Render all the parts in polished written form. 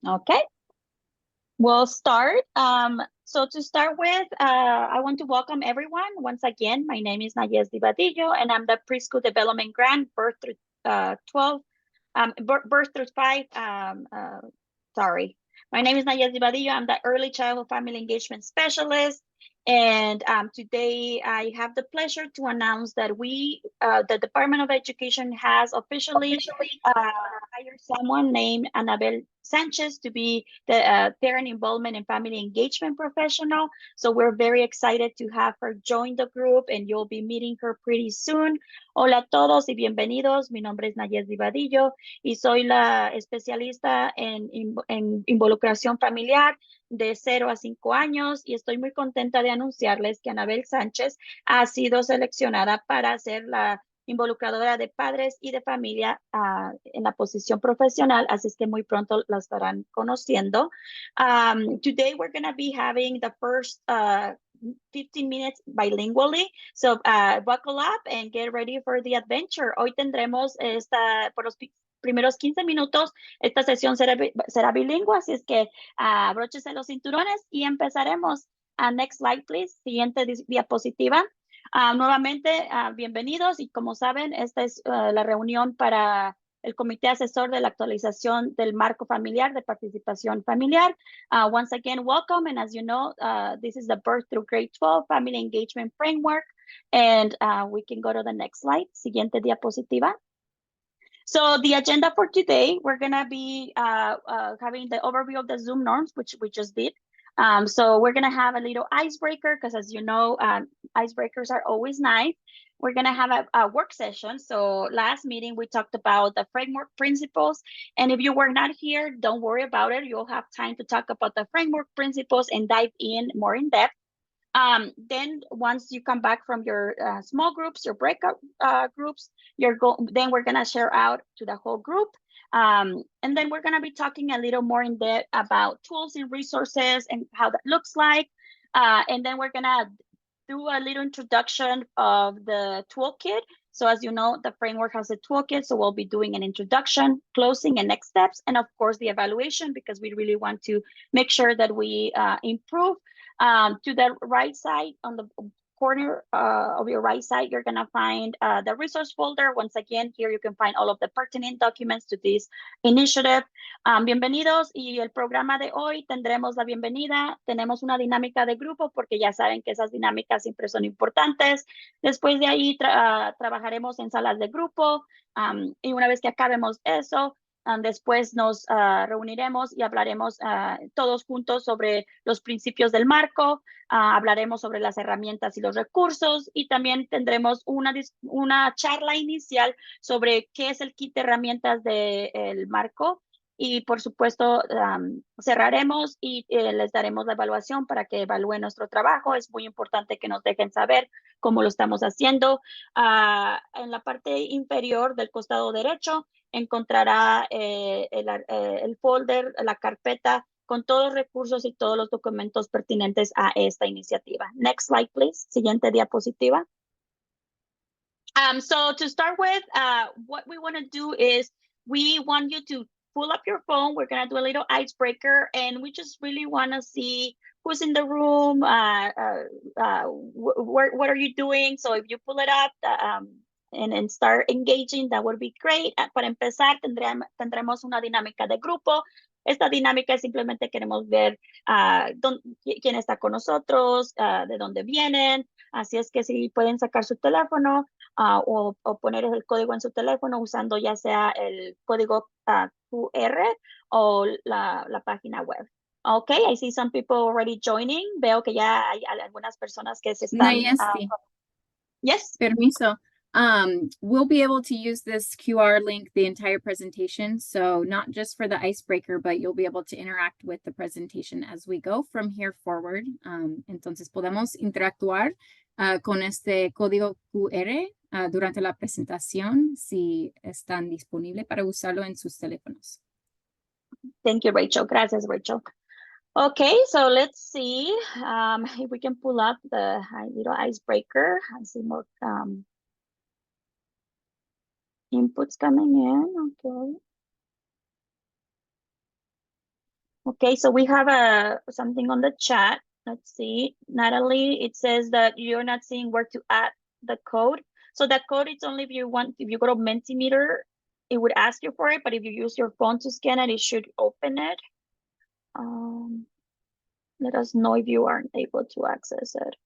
Okay, we'll start. So to start with, I want to welcome everyone. Once again, my name is Nayes Divadillo, and I'm the Preschool Development Grant Birth through 12, Birth through 5. Sorry. My name is Nayes Divadillo. I'm the Early Childhood Family Engagement Specialist. And today I have the pleasure to announce that the Department of Education has officially hired someone named Anabel Sanchez to be the parent involvement and family engagement professional. So we're very excited to have her join the group, and you'll be meeting her pretty soon. Hola a todos y bienvenidos. Mi nombre es Nayes Divadillo y soy la especialista en involucración familiar de 0 a 5 años, y estoy muy contenta de anunciarles que Anabel Sánchez ha sido seleccionada para ser la involucradora de padres y de familia en la posición profesional, así es que muy pronto la estarán conociendo. Today we're going to be having the first 15 minutes bilingually, so buckle up and get ready for the adventure. Hoy tendremos por los primeros 15 minutos, esta sesión será bilingüe, así es que abróchese los cinturones y empezaremos. Next slide, please. Siguiente diapositiva. Nuevamente, bienvenidos, y como saben, esta es la reunión para el Comité Asesor de la Actualización del Marco Familiar de Participación Familiar. Once again, welcome, and as you know, this is the Birth Through Grade 12 Family Engagement Framework, and we can go to the next slide. Siguiente diapositiva. So the agenda for today, we're going to be having the overview of the Zoom norms, which we just did. So we're going to have a little icebreaker, because as you know, icebreakers are always nice. We're going to have a work session. So last meeting, we talked about the framework principles. And if you were not here, don't worry about it. You'll have time to talk about the framework principles and dive in more in depth. Then once you come back from your small groups, your breakout groups, then we're gonna share out to the whole group. And then we're gonna be talking a little more in depth about tools and resources and how that looks like. And then we're gonna do a little introduction of the toolkit. So as you know, the framework has a toolkit, so we'll be doing an introduction, closing, and next steps, and of course the evaluation, because we really want to make sure that we improve. To the right side, on the corner of your right side, you're going to find the resource folder. Once again, here you can find all of the pertinent documents to this initiative. Bienvenidos, y el programa de hoy tendremos la bienvenida. Tenemos una dinámica de grupo, porque ya saben que esas dinámicas siempre son importantes. Después de ahí trabajaremos en salas de grupo, y una vez que acabemos eso, después nos reuniremos y hablaremos todos juntos sobre los principios del marco, hablaremos sobre las herramientas y los recursos, y también tendremos una charla inicial sobre qué es el kit de herramientas del marco. Y por supuesto, cerraremos y les daremos la evaluación para que evalúen nuestro trabajo. Es muy importante que nos dejen saber cómo lo estamos haciendo. En la parte inferior del costado derecho encontrará el folder, la carpeta con todos los recursos y todos los documentos pertinentes a esta iniciativa. Next slide, please. Siguiente diapositiva. So to start with, what we want to do is we want you to pull up your phone. We're going to do a little icebreaker, and we just really want to see who's in the room, what are you doing. So if you pull it up and start engaging, that would be great. Para empezar, tendremos una dinámica de grupo. Esta dinámica es simplemente queremos ver quién está con nosotros, de dónde vienen. Así es que si pueden sacar su teléfono o poner el código en su teléfono usando ya sea el código QR o la página web. Okay, I see some people already joining. Veo que ya hay algunas personas que se están... Yes. Permiso. We'll be able to use this QR link the entire presentation. So not just for the icebreaker, but you'll be able to interact with the presentation as we go from here forward. Entonces podemos interactuar con este código QR durante la presentación si están disponibles para usarlo en sus teléfonos. Thank you, Rachel. Gracias, Rachel. Okay, so let's see if we can pull up the little icebreaker. I see more inputs coming in. Okay. Okay, so we have something on the chat. Let's see, Natalie, it says that you're not seeing where to add the code. So that code, it's only if you go to Mentimeter, it would ask you for it, but if you use your phone to scan it, it should open it. Let us know if you aren't able to access it.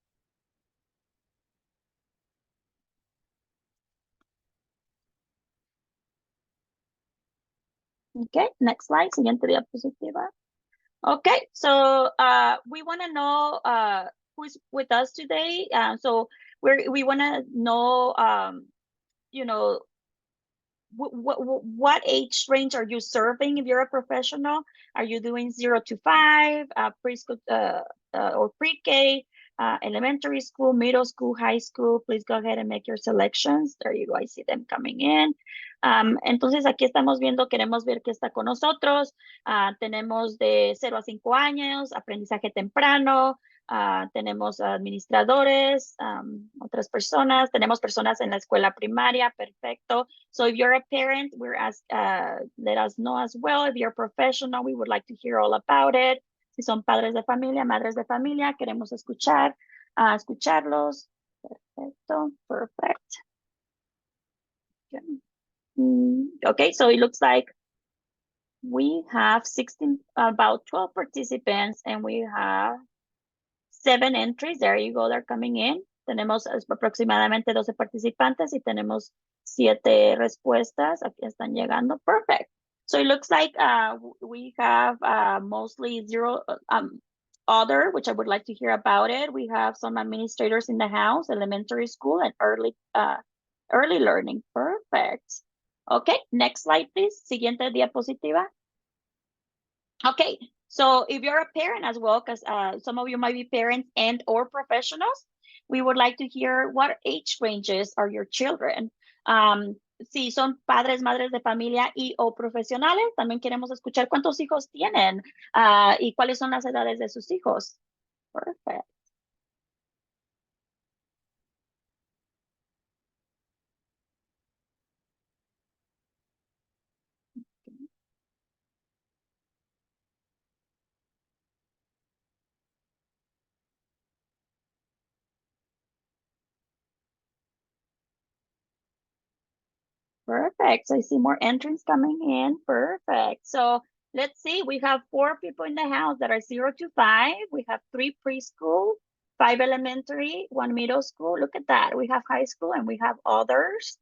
Okay, next slide, siguiente diapositiva. Okay, so we want to know who's with us today. So we want to know, you know, what age range are you serving if you're a professional? Are you doing 0 to 5, preschool or pre-K, elementary school, middle school, high school? Please go ahead and make your selections. There you go, I see them coming in. Entonces aquí estamos viendo, queremos ver qué está con nosotros. Tenemos de 0 a 5 años, aprendizaje temprano, tenemos administradores, otras personas, tenemos personas en la escuela primaria, perfecto. So if you're a parent, let us know as well. If you're a professional, we would like to hear all about it. Si son padres de familia, madres de familia, queremos escucharlos. Perfecto, perfect. Okay, so it looks like we have about 12 participants, and we have 7 entries. There you go, they're coming in. Tenemos aproximadamente 12 participantes y tenemos 7 respuestas. Aquí están llegando. Perfect. So it looks like we have mostly 0 other, which I would like to hear about it. We have some administrators in the house, elementary school, and early learning. Perfect. Okay, next slide, please. Siguiente diapositiva. Okay, so if you're a parent as well, because some of you might be parents and or professionals, we would like to hear what age ranges are your children. Si son padres, madres de familia y o profesionales, también queremos escuchar cuántos hijos tienen y cuáles son las edades de sus hijos. Perfect. Perfect. So I see more entrants coming in. Perfect. So let's see. We have 4 people in the house that are 0 to 5. We have 3 preschool, 5 elementary, 1 middle school. Look at that. We have high school and we have others.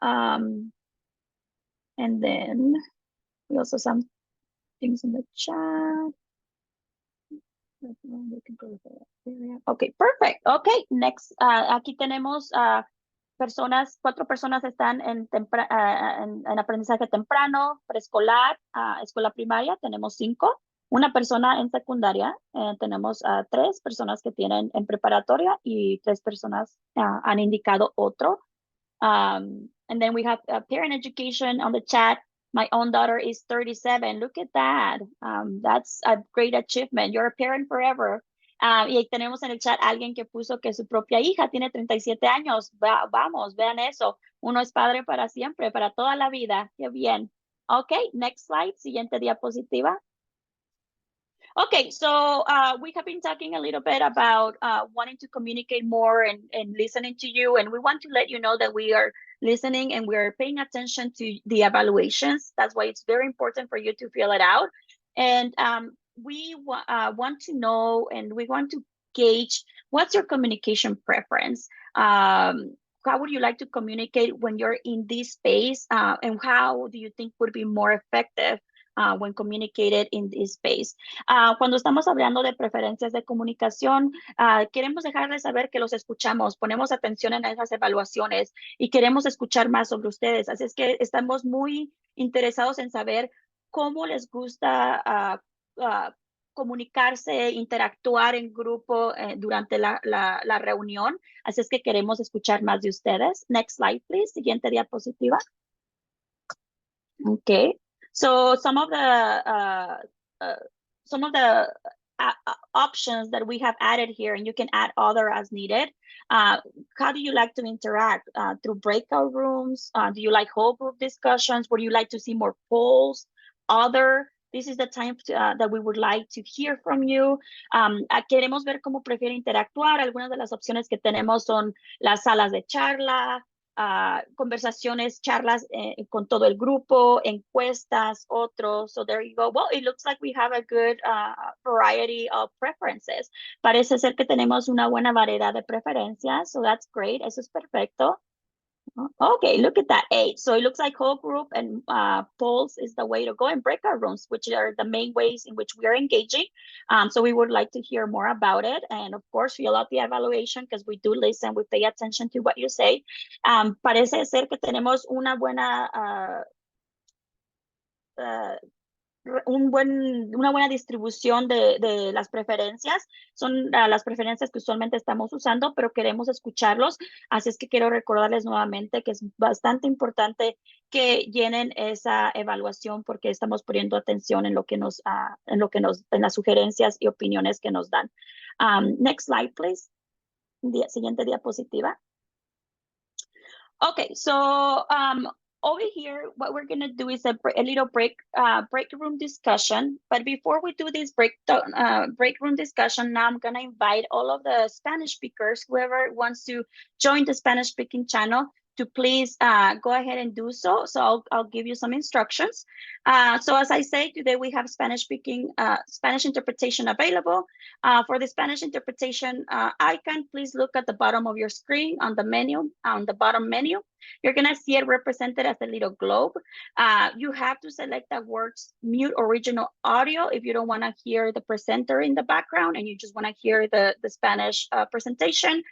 And then we also some things in the chat. Okay, perfect. Okay, next. Aquí tenemos 4 personas están en aprendizaje temprano, preescolar, escuela primaria, tenemos 5. Una persona en secundaria, tenemos 3 personas que tienen en preparatoria y 3 personas han indicado otro. And then we have parent education on the chat. My own daughter is 37. Look at that. That's a great achievement. You're a parent forever. Y ahí tenemos en el chat alguien que puso que su propia hija tiene 37 años. Vamos, vean eso. Uno es padre para siempre, para toda la vida. Qué bien. Okay, next slide. Siguiente diapositiva. Okay, so we have been talking a little bit about wanting to communicate more and listening to you. And we want to let you know that we are listening and we're paying attention to the evaluations. That's why it's very important for you to fill it out. And we want to know and we want to gauge what's your communication preference. How would you like to communicate when you're in this space? And how do you think would be more effective when communicated in this space? Cuando estamos hablando de preferencias de comunicación, queremos dejarles saber que los escuchamos, ponemos atención en esas evaluaciones y queremos escuchar más sobre ustedes. Así es que estamos muy interesados en saber cómo les gusta comunicarse, interactuar en grupo durante la reunión. Así es que queremos escuchar más de ustedes. Next slide, please. Siguiente diapositiva. Okay. So some of the options that we have added here, and you can add other as needed. How do you like to interact? Through breakout rooms? Do you like whole group discussions? Would you like to see more polls? Other? this is the time that we would like to hear from you. Queremos ver cómo prefiere interactuar. Algunas de las opciones que tenemos son las salas de charla, conversaciones, charlas con todo el grupo, encuestas, otros. So there you go. Well, it looks like we have a good variety of preferences. Parece ser que tenemos una buena variedad de preferencias. So that's great. Eso es perfecto. Okay, look at that, 8. So it looks like whole group and polls is the way to go, and breakout rooms, which are the main ways in which we are engaging. So we would like to hear more about it. And of course, fill out the evaluation because we do listen, we pay attention to what you say. Parece ser que tenemos una buena una buena distribución de las preferencias. Son las preferencias que usualmente estamos usando, pero queremos escucharlos. Así es que quiero recordarles nuevamente que es bastante importante que llenen esa evaluación porque estamos poniendo atención en lo que en las sugerencias y opiniones que nos dan. Next slide, please. Siguiente diapositiva. Okay, so over here, what we're gonna do is a little break room discussion. But before we do this break room discussion, now I'm gonna invite all of the Spanish speakers, whoever wants to join the Spanish speaking channel, to please go ahead and do so. So I'll give you some instructions. So as I say, today we have Spanish interpretation available. For the Spanish interpretation icon, please look at the bottom of your screen on the menu, on the bottom menu. You're gonna see it represented as a little globe. You have to select the words mute original audio if you don't wanna hear the presenter in the background and you just wanna hear the Spanish presentation.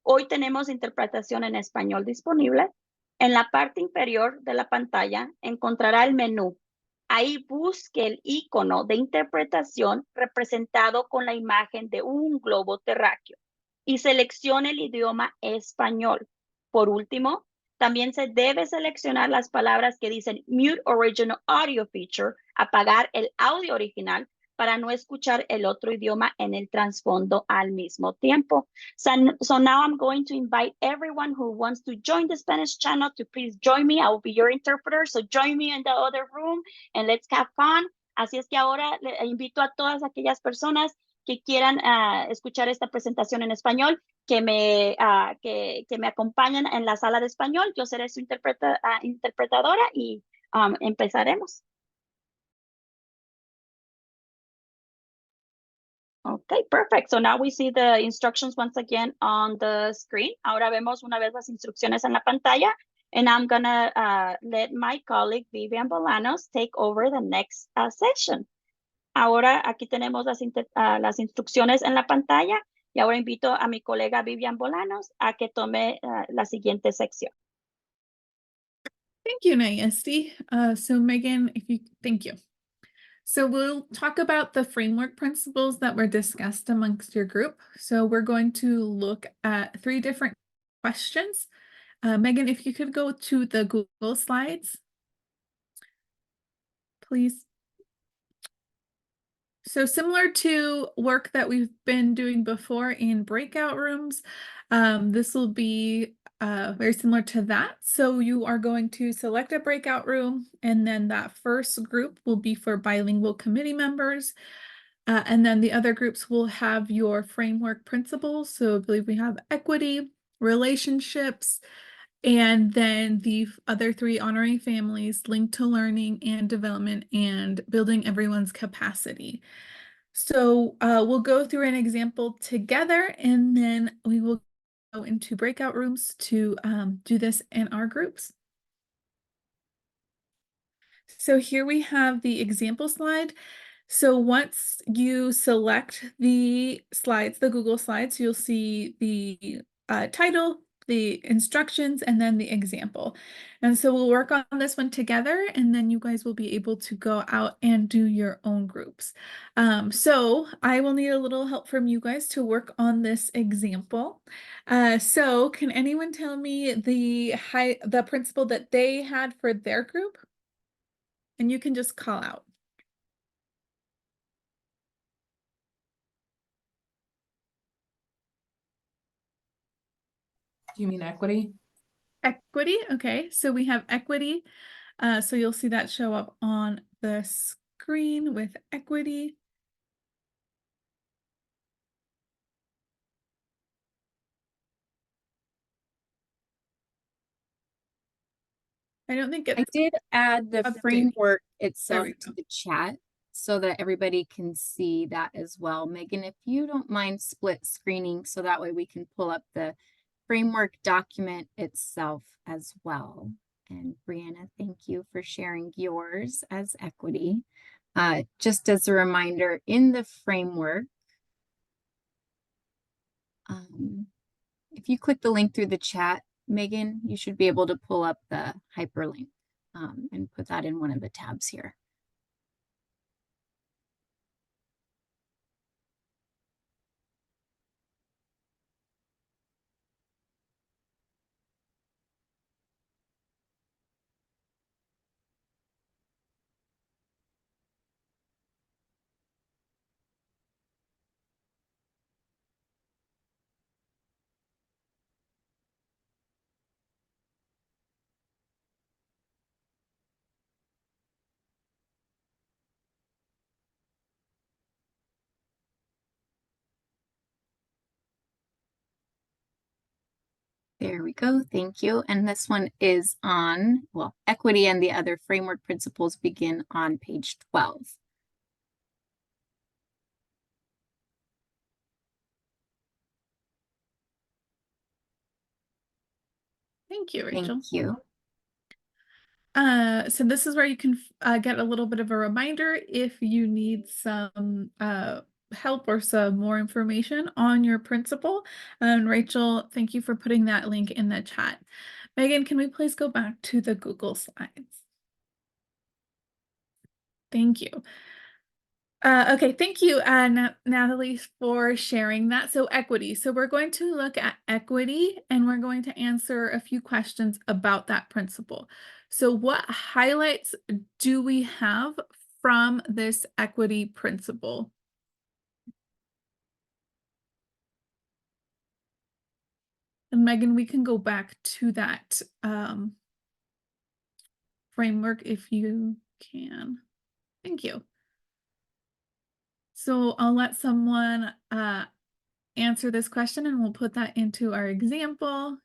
Hoy tenemos interpretación en español disponible. En la parte inferior de la pantalla encontrará el menú. Ahí busque el icono de interpretación representado con la imagen de un globo terráqueo y seleccione el idioma español. Por último, también se debe seleccionar las palabras que dicen Mute Original Audio Feature, apagar el audio original, para no escuchar el otro idioma en el trasfondo al mismo tiempo. So now I'm going to invite everyone who wants to join the Spanish channel to please join me. I will be your interpreter. So join me in the other room and let's have fun. Así es que ahora le invito a todas aquellas personas que quieran escuchar esta presentación en español, que me acompañen en la sala de español. Yo seré su interpretadora y empezaremos. Okay, perfect. So now we see the instructions once again on the screen. Ahora vemos una vez las instrucciones en la pantalla. And I'm gonna let my colleague Vivian Bolanos take over the next session. Ahora aquí tenemos las instrucciones en la pantalla. Y ahora invito a mi colega Vivian Bolanos a que tome la siguiente sección. Thank you, Nayesti. So Megan, thank you. So we'll talk about the framework principles that were discussed amongst your group. So we're going to look at 3 different questions. Megan, if you could go to the Google Slides, please. So similar to work that we've been doing before in breakout rooms, this will be very similar to that. So you are going to select a breakout room, and then that first group will be for bilingual committee members. And then the other groups will have your framework principles. So I believe we have equity, relationships, and then the other 3 honoring families, linked to learning and development and building everyone's capacity. So we'll go through an example together, and then we will go into breakout rooms to do this in our groups. So here we have the example slide. So once you select the slides, the Google Slides, you'll see the title, the instructions, and then the example. And so we'll work on this one together, and then you guys will be able to go out and do your own groups. So I will need a little help from you guys to work on this example. So can anyone tell me the principle that they had for their group? And you can just call out. Do you mean equity? Equity, okay. So we have equity. So you'll see that show up on the screen with equity. I don't think I it's did add the updating. framework There itself we to go. the chat so that everybody can see that as well. Megan, if you don't mind split screening, so that way we can pull up the framework document itself as well. And Brianna, thank you for sharing yours as equity. Just as a reminder, in the framework, if you click the link through the chat, Megan, you should be able to pull up the hyperlink and put that in one of the tabs here. There we go. Thank you. And this one is on, well, equity and the other framework principles begin on page 12. Thank you, Rachel. Thank you. So this is where you can get a little bit of a reminder if you need some help or some more information on your principle. And Rachel, thank you for putting that link in the chat. Megan, can we please go back to the Google Slides? Thank you. Okay, thank you, Natalie, for sharing that. So equity. So we're going to look at equity and we're going to answer a few questions about that principle. So what highlights do we have from this equity principle? And Megan, we can go back to that framework if you can. Thank you. So I'll let someone answer this question and we'll put that into our example.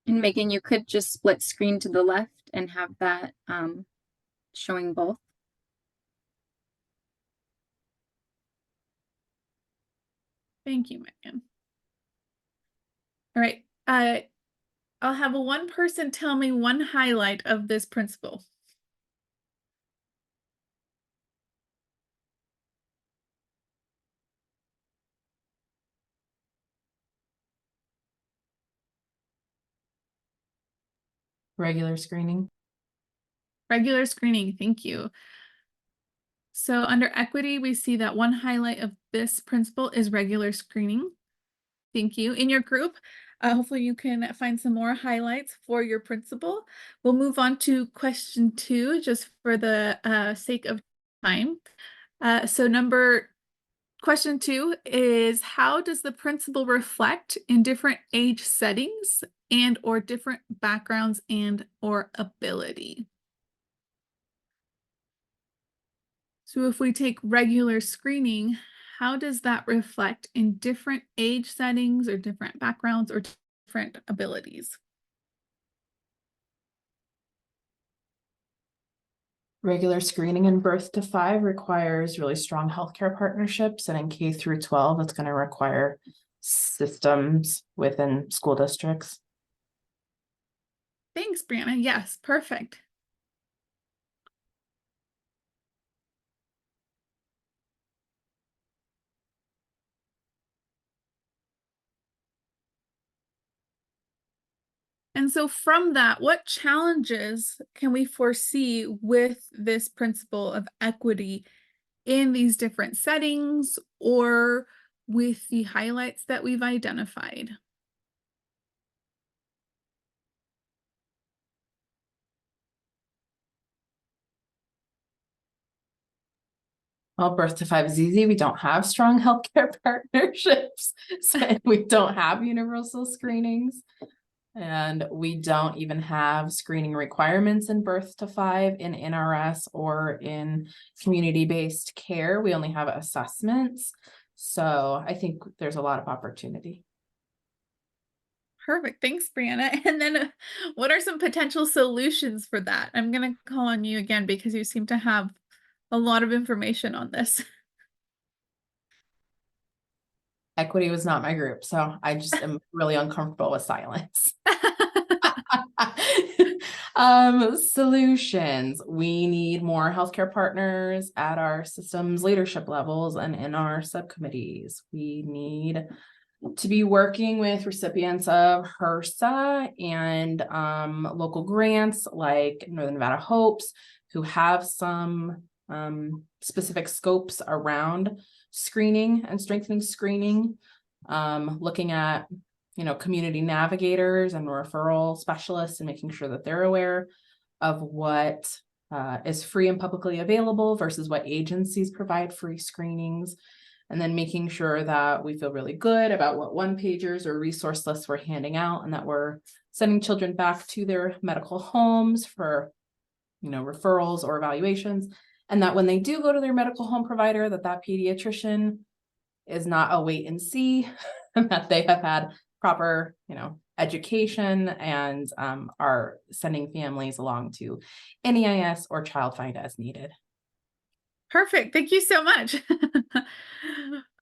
And Megan, you could just split screen to the left and have that showing both. Thank you, Megan. All right. I'll have one person tell me one highlight of this principle. Regular screening. Regular screening, thank you. So under equity, we see that one highlight of this principle is regular screening. Thank you. In your group, hopefully you can find some more highlights for your principle. We'll move on to question 2, just for the sake of time. Question 2 is, how does the principle reflect in different age settings and or different backgrounds and or ability? So if we take regular screening, how does that reflect in different age settings or different backgrounds or different abilities? Regular screening in birth to 5 requires really strong healthcare partnerships, and in K through 12, it's going to require systems within school districts. Thanks, Brianna. Yes, perfect. And so from that, what challenges can we foresee with this principle of equity in these different settings or with the highlights that we've identified? Well, birth to 5 is easy. We don't have strong healthcare partnerships, so we don't have universal screenings. And we don't even have screening requirements in birth to 5 in NRS or in community-based care. We only have assessments. So I think there's a lot of opportunity. Perfect. Thanks, Brianna. And then what are some potential solutions for that? I'm going to call on you again because you seem to have a lot of information on this. Equity was not my group, so I just am really uncomfortable with silence. Solutions. We need more healthcare partners at our systems leadership levels and in our subcommittees. We need to be working with recipients of HRSA and local grants like Northern Nevada Hopes, who have some specific scopes around screening and strengthening screening, looking at community navigators and referral specialists and making sure that they're aware of what is free and publicly available versus what agencies provide free screenings. And then making sure that we feel really good about what one-pagers or resource lists we're handing out and that we're sending children back to their medical homes for, referrals or evaluations. And that when they do go to their medical home provider, that pediatrician is not a wait and see, and that they have had proper, education and are sending families along to NEIS or Child Find as needed. Perfect. Thank you so much.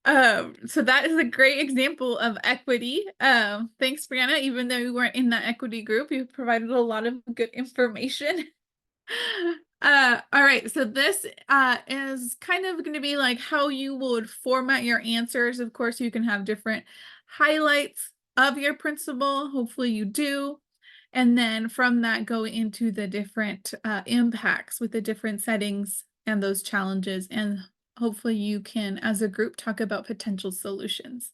So that is a great example of equity. Thanks, Brianna. Even though you weren't in that equity group, you provided a lot of good information. All right, so this is kind of going to be like how you would format your answers. Of course, you can have different highlights of your principle. Hopefully you do. And then from that, go into the different impacts with the different settings and those challenges. And hopefully you can, as a group, talk about potential solutions.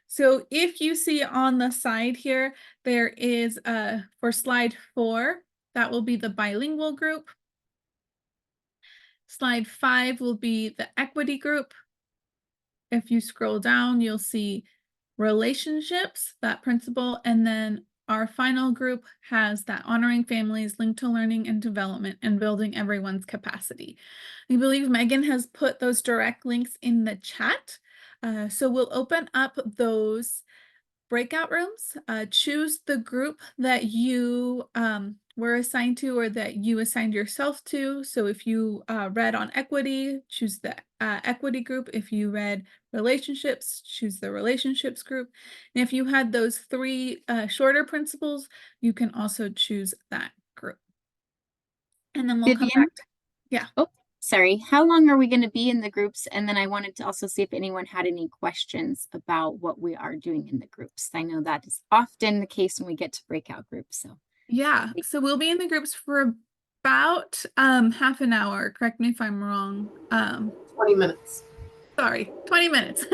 So if you see on the side here, there is for slide 4, that will be the bilingual group. Slide 5 will be the equity group. If you scroll down, you'll see relationships, that principle, and then our final group has that honoring families, linked to learning and development, and building everyone's capacity. I believe Megan has put those direct links in the chat. So we'll open up those breakout rooms. Choose the group that you were assigned to or that you assigned yourself to. So if you read on equity, choose the equity group. If you read relationships, choose the relationships group. And if you had those 3 shorter principles, you can also choose that group. And then we'll come Vivian? back. Yeah. Oh, sorry. How long are we going to be in the groups? And then I wanted to also see if anyone had any questions about what we are doing in the groups. I know that is often the case when we get to breakout groups. So Yeah, so we'll be in the groups for about half an hour. Correct me if I'm wrong. 20 minutes. Sorry, 20 minutes.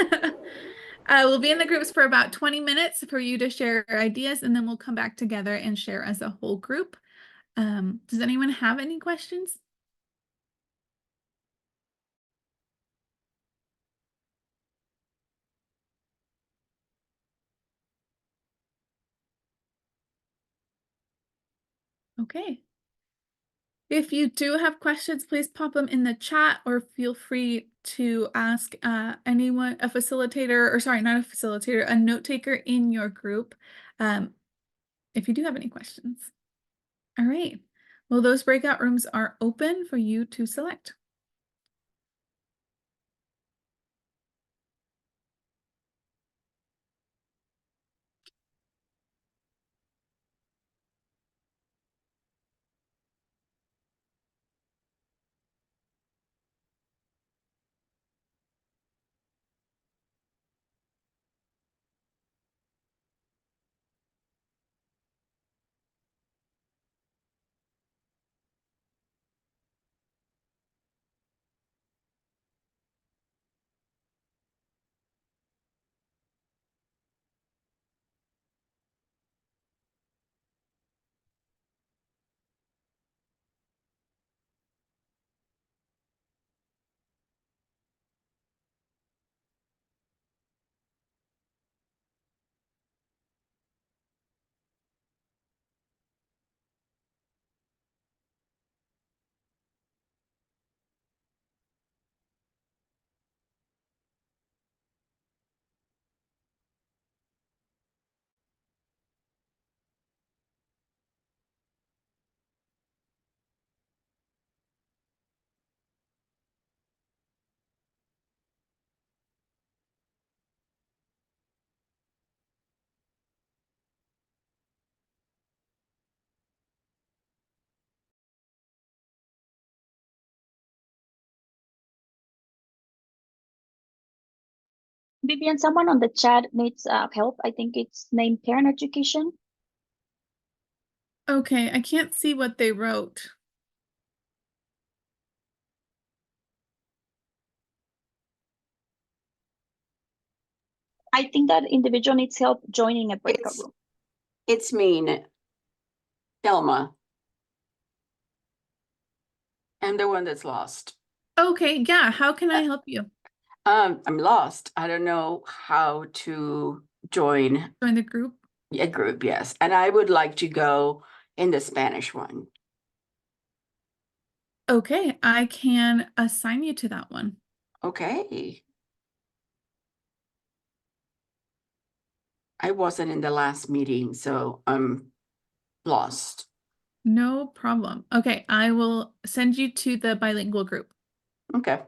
We'll be in the groups for about 20 minutes for you to share ideas, and then we'll come back together and share as a whole group. Does anyone have any questions? Okay. If you do have questions, please pop them in the chat or feel free to ask anyone, a facilitator, or sorry, not a facilitator, a note taker in your group if you do have any questions. All right. Well, those breakout rooms are open for you to select. Vivian, someone on the chat needs help. I think it's named Parent Education. Okay, I can't see what they wrote. I think that individual needs help joining a breakout room. It's me, Elma. I'm the one that's lost. Okay, yeah, how can I help you? I'm lost. I don't know how to join Join the group? a group, yes. And I would like to go in the Spanish one. Okay, I can assign you to that one. Okay. I wasn't in the last meeting, so I'm lost. No problem. Okay, I will send you to the bilingual group. Okay,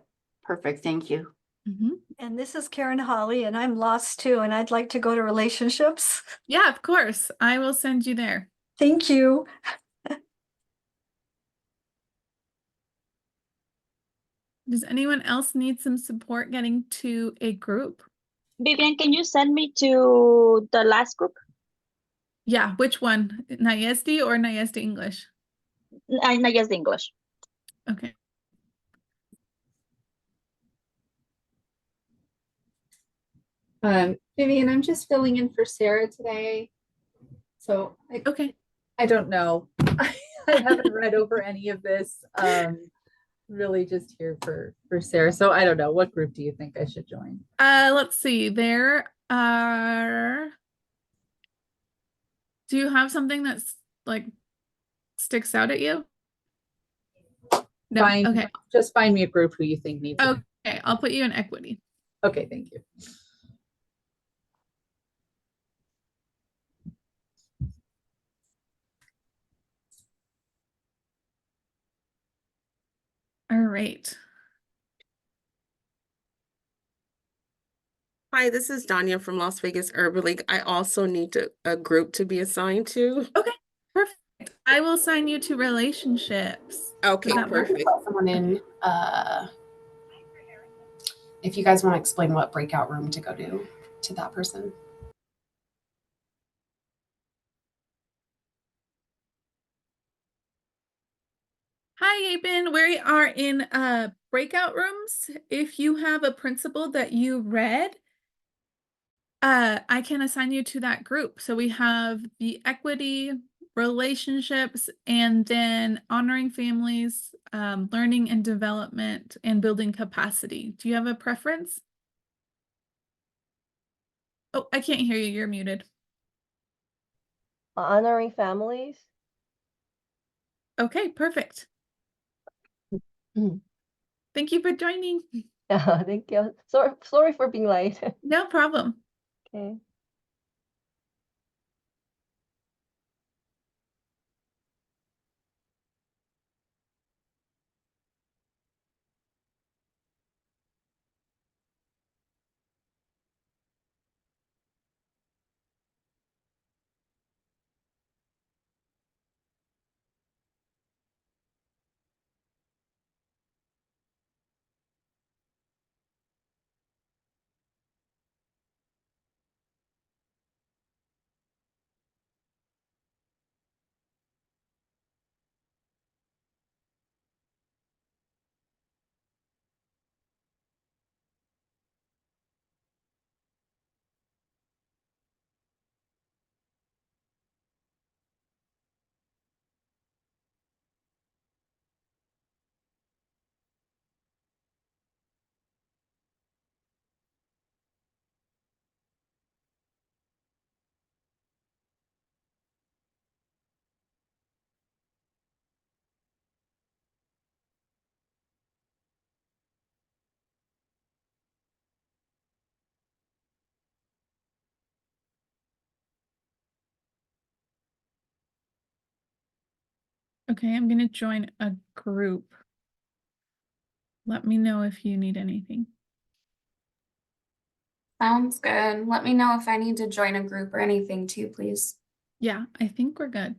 perfect. Thank you. Mhm. And this is Karen Holly, and I'm lost too, and I'd like to go to relationships. Yeah, of course. I will send you there. Thank you. Does anyone else need some support getting to a group? Vivian, can you send me to the last group? Yeah, which one? Nayesti or Nayesti English? I guess English. Okay. Vivian, I'm just filling in for Sarah today. So Okay. I don't know. I haven't read over any of this. Really just here for Sarah. So I don't know. What group do you think I should join? Let's see. There are. Do you have something that's like sticks out at you? No. Fine. Okay. Just find me a group who you think needs it. Okay. I'll put you in equity. Okay, thank you. All right. Hi, this is Danya from Las Vegas Urban League. I also need a group to be assigned to. Perfect. I will sign you to relationships. Okay, Does that work? perfect. Someone in, if you guys want to explain what breakout room to go to that person. Hi, Aben. We are in breakout rooms. If you have a principle that you read, I can assign you to that group. So we have the equity, relationships, and then honoring families, learning and development, and building capacity. Do you have a preference? Oh, I can't hear you. You're muted. Honoring families. Okay, perfect. Mm. Thank you for joining. Yeah, thank you. Sorry for being late. No problem. Okay. Okay, I'm going to join a group. Let me know if you need anything. Sounds good. Let me know if I need to join a group or anything too, please. Yeah, I think we're good.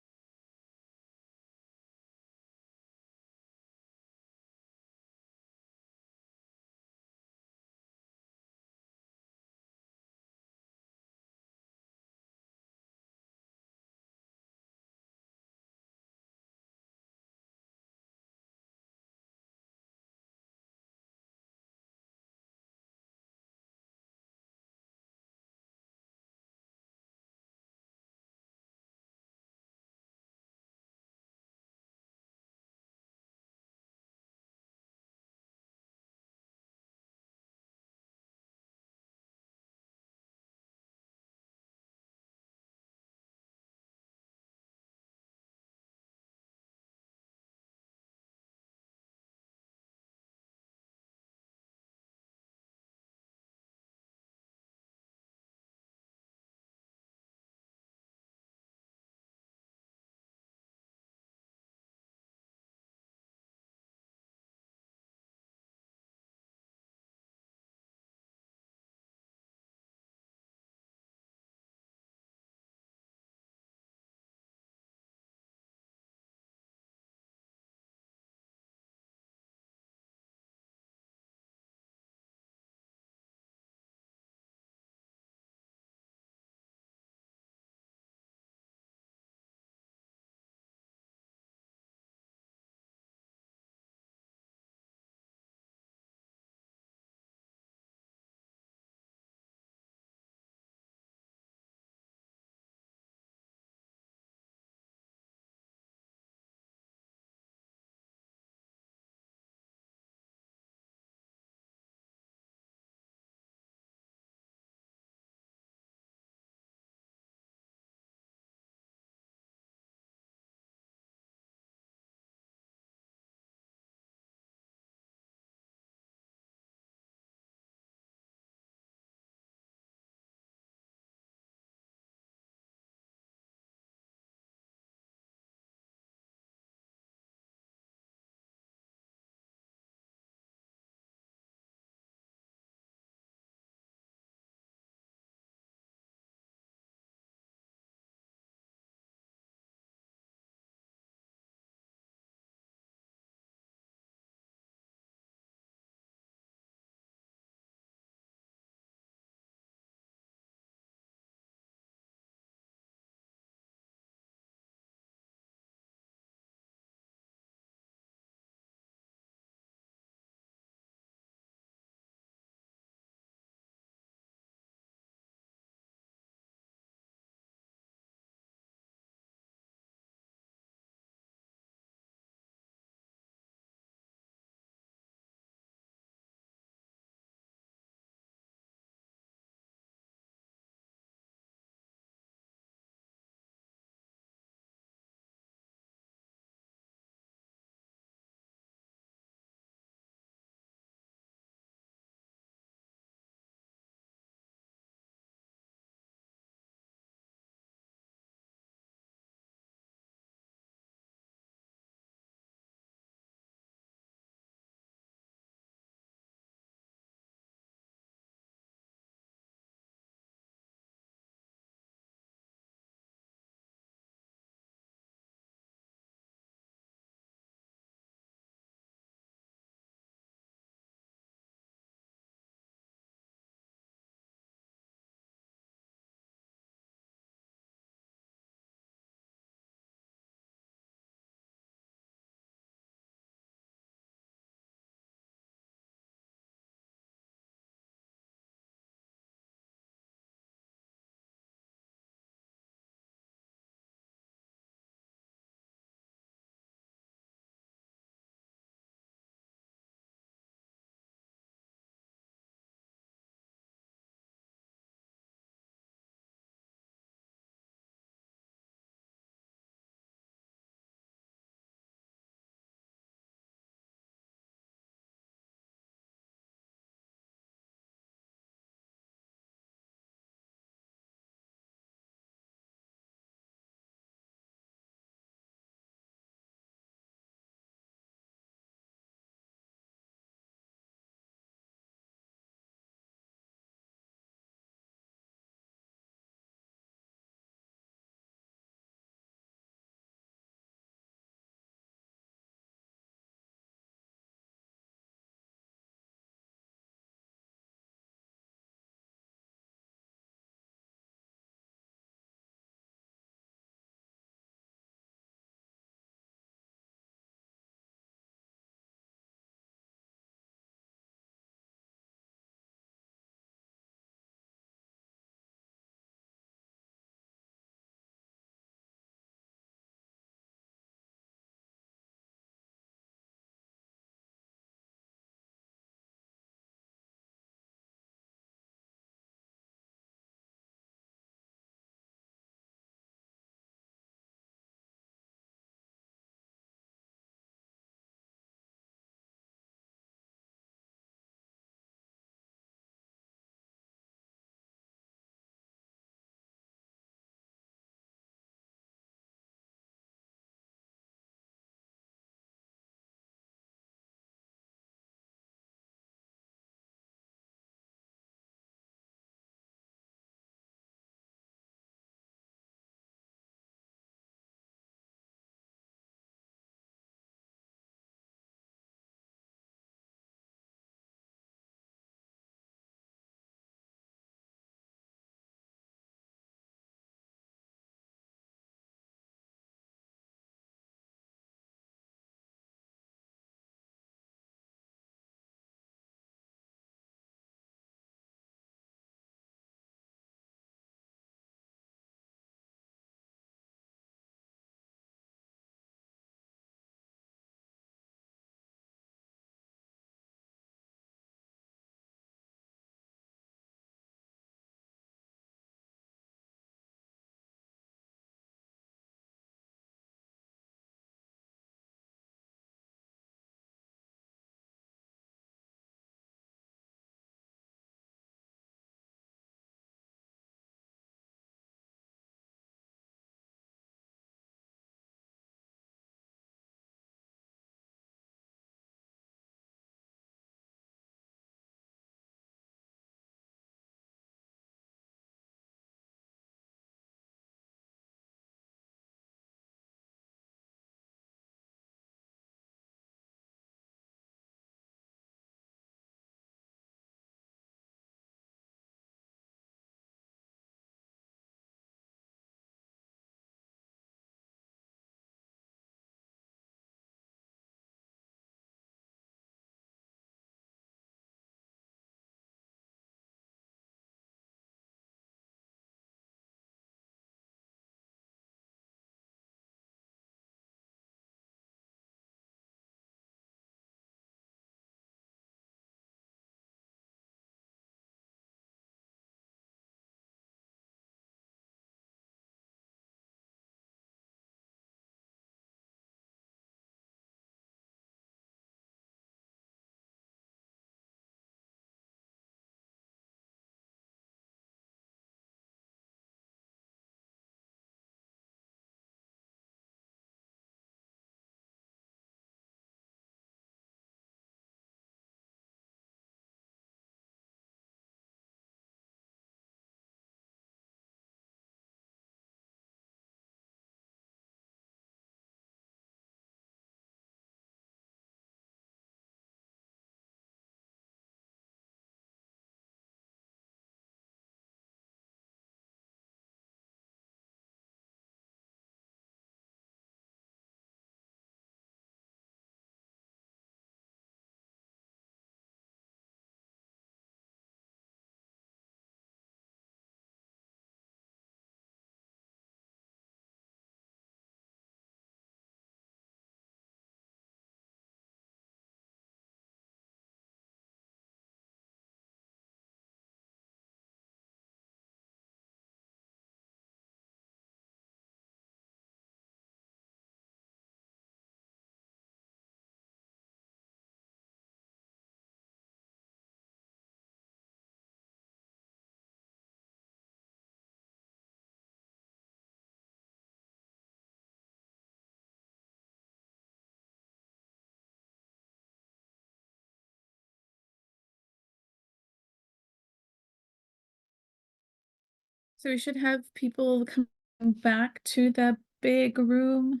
So we should have people come back to the big room.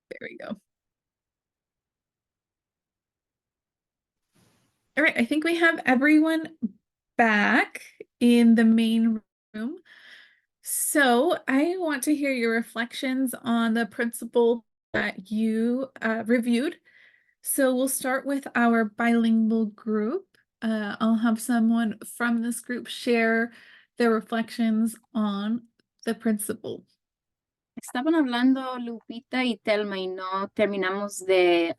There we go. All right, I think we have everyone back in the main room. So I want to hear your reflections on the principle that you reviewed. So we'll start with our bilingual group. I'll have someone from this group share their reflections on the principle. Estaban hablando Lupita y Telma y no terminamos de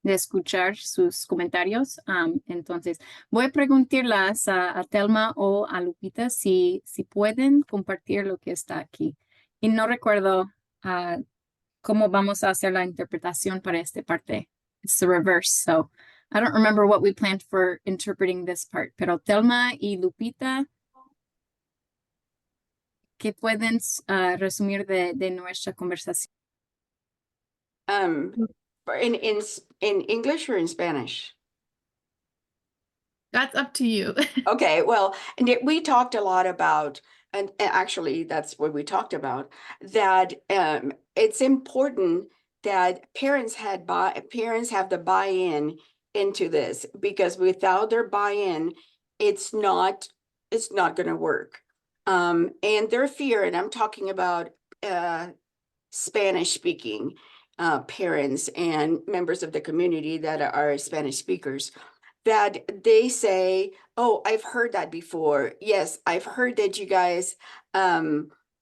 escuchar sus comentarios. Entonces, voy a preguntarlas a Telma o a Lupita si pueden compartir lo que está aquí. Y no recuerdo cómo vamos a hacer la interpretación para esta parte. It's the reverse, so I don't remember what we planned for interpreting this part. Pero Telma y Lupita, ¿qué pueden resumir de nuestra conversación? In English or in Spanish? That's up to you. Okay, well, we talked a lot about, and actually that's what we talked about, that it's important that parents have the buy-in into this, because without their buy-in, it's not going to work. And their fear, and I'm talking about Spanish speaking parents and members of the community that are Spanish speakers, that they say, oh, I've heard that before. Yes, I've heard that you guys,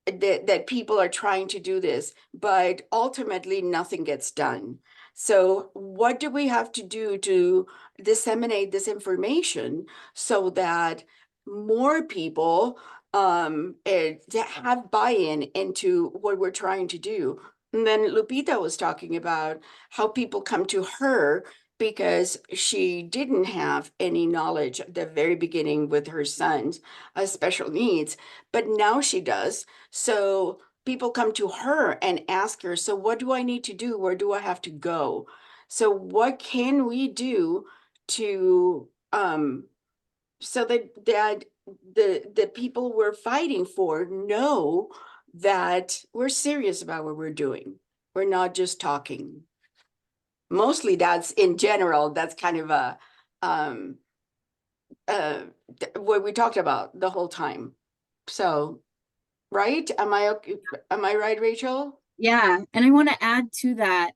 that people are trying to do this, but ultimately nothing gets done. So what do we have to do to disseminate this information so that more people have buy-in into what we're trying to do? And then Lupita was talking about how people come to her because she didn't have any knowledge at the very beginning with her son's special needs, but now she does. So people come to her and ask her, so what do I need to do? Where do I have to go? So what can we do to so that the people we're fighting for know that we're serious about what we're doing. We're not just talking. Mostly that's in general, that's kind of a what we talked about the whole time. So, right? Am I right, Rachel? Yeah, and I want to add to that,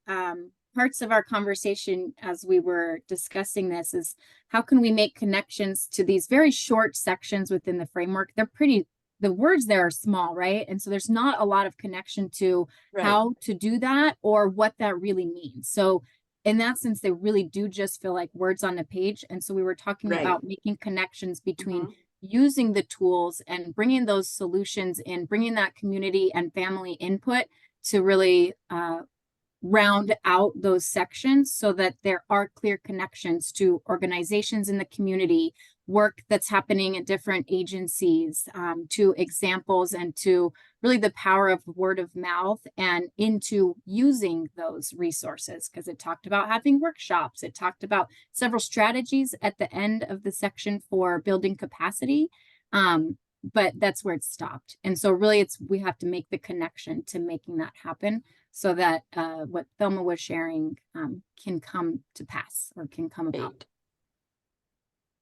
parts of our conversation as we were discussing this is how can we make connections to these very short sections within the framework? The words there are small, right? And so there's not a lot of connection to how to do that or what that really means. So in that sense, they really do just feel like words on a page. And so we were talking about making connections between using the tools and bringing those solutions in, bringing that community and family input to really round out those sections so that there are clear connections to organizations in the community, work that's happening at different agencies, to examples and to really the power of word of mouth and into using those resources, because it talked about having workshops. It talked about several strategies at the end of the section for building capacity. But that's where it stopped. And so really we have to make the connection to making that happen so that what Thelma was sharing can come to pass or can come about.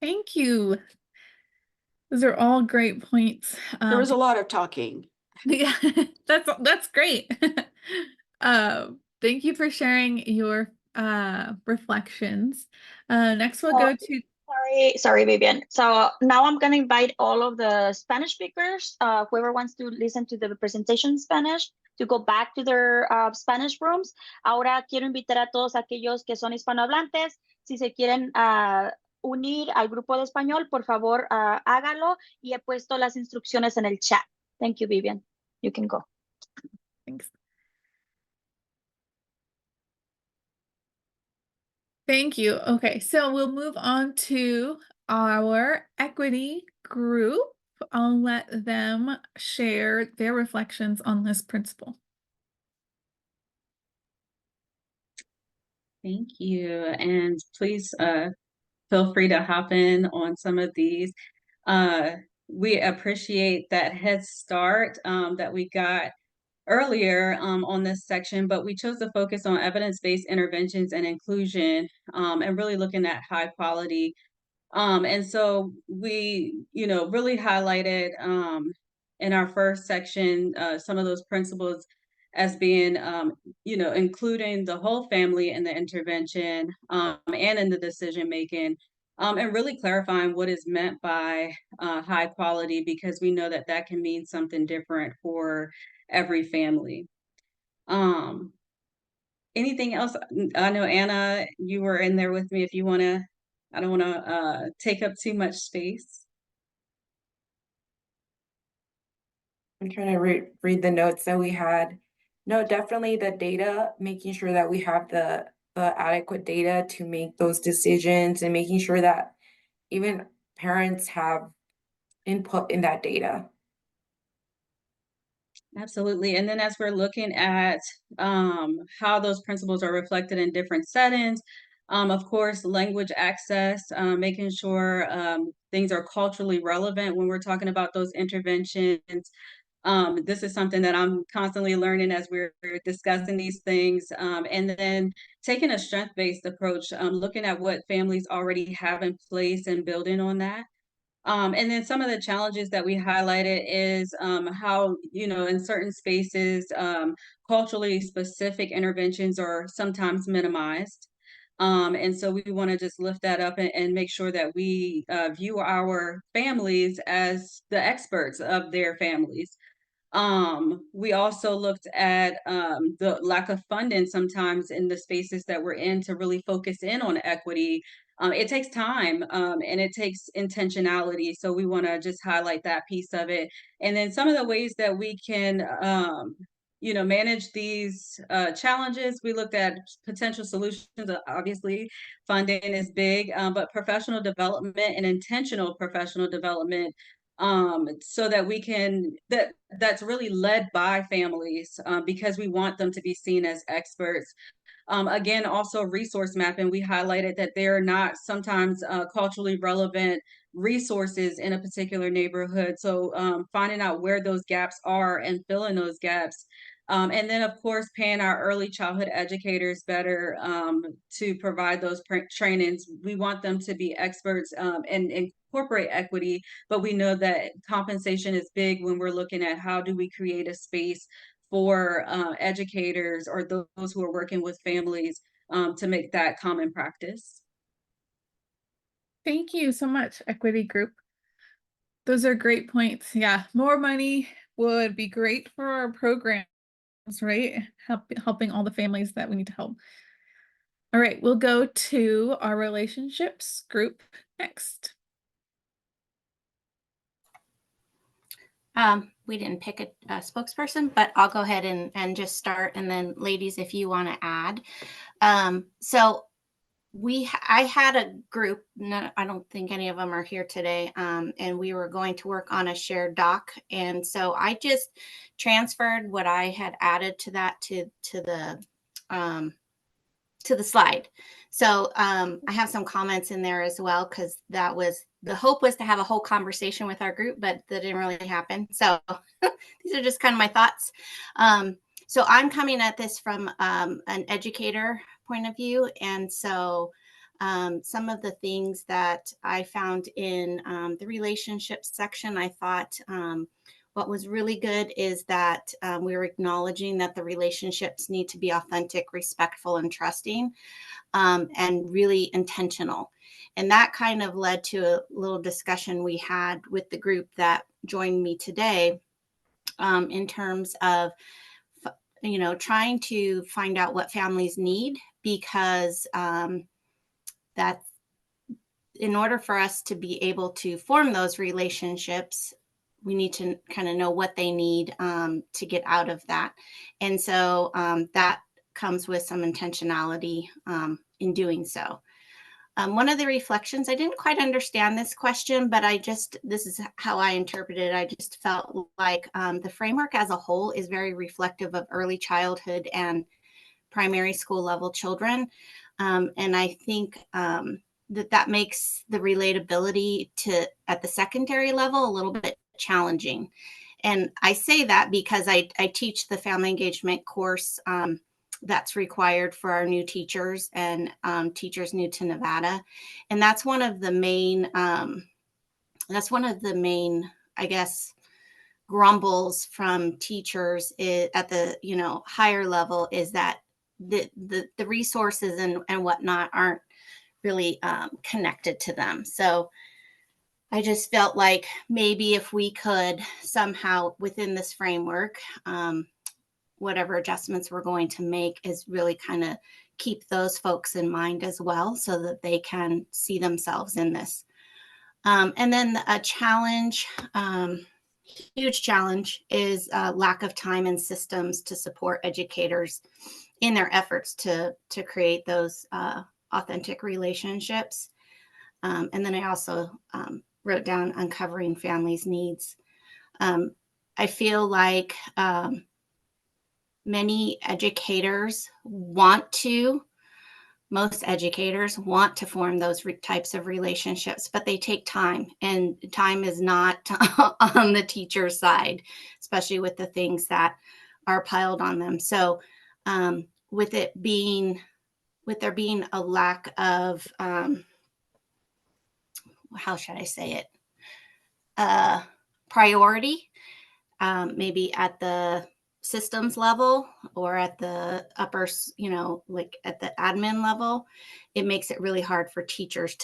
Thank you. Those are all great points. There was a lot of talking. Yeah, that's great. Thank you for sharing your reflections. Next we'll go to Sorry, Vivian. So now I'm going to invite all of the Spanish speakers, whoever wants to listen to the presentation in Spanish, to go back to their Spanish rooms. Ahora quiero invitar a todos aquellos que son hispanohablantes, si se quieren unir al grupo de español, por favor, hágalo, y he puesto las instrucciones en el chat. Thank you, Vivian. You can go. Thanks. Thank you. Okay, so we'll move on to our equity group. I'll let them share their reflections on this principle. Thank you. And please feel free to hop in on some of these. We appreciate that head start that we got earlier on this section, but we chose to focus on evidence-based interventions and inclusion and really looking at high quality. And so we, really highlighted in our first section some of those principles as being, including the whole family in the intervention and in the decision making, and really clarifying what is meant by high quality, because we know that that can mean something different for every family. Anything else? I know Anna, you were in there with me. If you want to, I don't want to take up too much space. I'm trying to read the notes that we had. No, definitely the data, making sure that we have the adequate data to make those decisions and making sure that even parents have input in that data. Absolutely. And then as we're looking at how those principles are reflected in different settings, of course, language access, making sure things are culturally relevant when we're talking about those interventions. This is something that I'm constantly learning as we're discussing these things. And then taking a strength-based approach, looking at what families already have in place and building on that. And then some of the challenges that we highlighted is how, in certain spaces, culturally specific interventions are sometimes minimized. And so we want to just lift that up and make sure that we view our families as the experts of their families. We also looked at the lack of funding sometimes in the spaces that we're in to really focus in on equity. It takes time and it takes intentionality. So we want to just highlight that piece of it. And then some of the ways that we can, manage these challenges. We looked at potential solutions. Obviously, funding is big, but professional development and intentional professional development, so that we can, that's really led by families because we want them to be seen as experts. Again, also resource mapping, we highlighted that there are not sometimes culturally relevant resources in a particular neighborhood. So finding out where those gaps are and filling those gaps. And then, of course, paying our early childhood educators better to provide those trainings. We want them to be experts and incorporate equity, but we know that compensation is big when we're looking at how do we create a space for educators or those who are working with families to make that common practice. Thank you so much, Equity Group. Those are great points. Yeah, more money would be great for our programs, right? Helping all the families that we need to help. All right, we'll go to our relationships group next. We didn't pick a spokesperson, but I'll go ahead and just start, and then ladies, if you want to add. So I had a group, I don't think any of them are here today, and we were going to work on a shared doc. And so I just transferred what I had added to that to the slide. So I have some comments in there as well, because that was, the hope was to have a whole conversation with our group, but that didn't really happen. So these are just kind of my thoughts. So I'm coming at this from an educator point of view. And so some of the things that I found in the relationships section, I thought what was really good is that we were acknowledging that the relationships need to be authentic, respectful, and trusting, and really intentional. And that kind of led to a little discussion we had with the group that joined me today in terms of, trying to find out what families need, because that's, in order for us to be able to form those relationships, we need to kind of know what they need to get out of that. And so that comes with some intentionality in doing so. One of the reflections, I didn't quite understand this question, but this is how I interpreted it. I just felt like the framework as a whole is very reflective of early childhood and primary school level children. And I think that makes the relatability at the secondary level a little bit challenging. And I say that because I teach the family engagement course that's required for our new teachers and teachers new to Nevada. And that's one of the main, I guess, grumbles from teachers at the higher level is that the resources and whatnot aren't really connected to them. So I just felt like maybe if we could somehow within this framework, whatever adjustments we're going to make is really kind of keep those folks in mind as well so that they can see themselves in this. And then a challenge, huge challenge is lack of time and systems to support educators in their efforts to create those authentic relationships. And then I also wrote down uncovering families' needs. I feel like most educators want to form those types of relationships, but they take time, and time is not on the teacher's side, especially with the things that are piled on them. So with there being a lack of, how should I say it? Priority, maybe at the systems level or at the upper, like at the admin level, it makes it really hard for teachers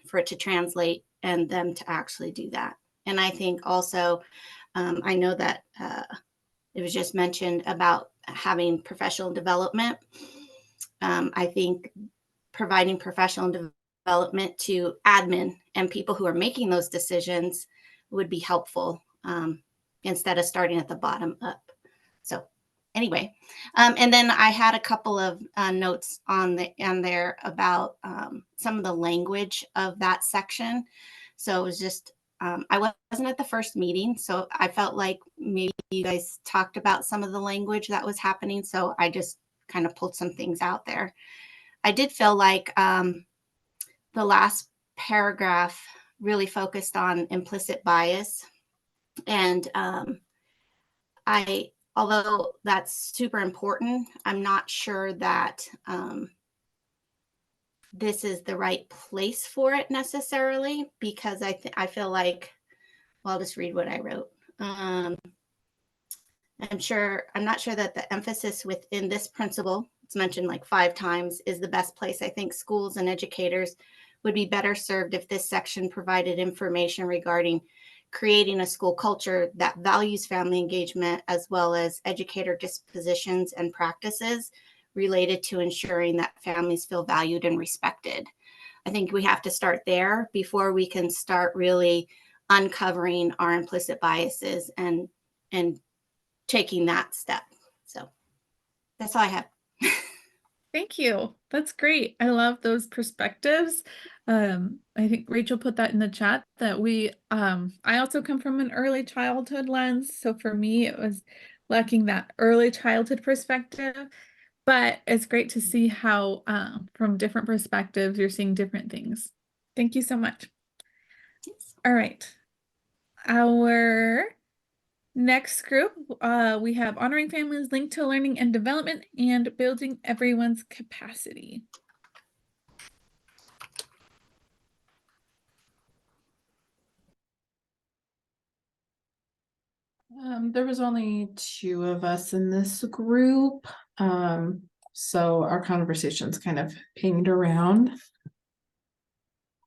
for it to translate and them to actually do that. And I think also, I know that it was just mentioned about having professional development. I think providing professional development to admin and people who are making those decisions would be helpful instead of starting at the bottom up. So anyway, and then I had a couple of notes on there about some of the language of that section. So it was just, I wasn't at the first meeting, so I felt like maybe you guys talked about some of the language that was happening. So I just kind of pulled some things out there. I did feel like the last paragraph really focused on implicit bias. And although that's super important, I'm not sure that this is the right place for it necessarily, because I feel like, well, I'll just read what I wrote. I'm not sure that the emphasis within this principle, it's mentioned like 5 times, is the best place. I think schools and educators would be better served if this section provided information regarding creating a school culture that values family engagement, as well as educator dispositions and practices related to ensuring that families feel valued and respected. I think we have to start there before we can start really uncovering our implicit biases and taking that step. So that's all I have. Thank you. That's great. I love those perspectives. I think Rachel put that in the chat that I also come from an early childhood lens. So for me, it was lacking that early childhood perspective, but it's great to see how from different perspectives, you're seeing different things. Thank you so much. Yes. All right. Our next group, we have honoring families linked to learning and development and building everyone's capacity. There was only 2 of us in this group, so our conversations kind of pinged around.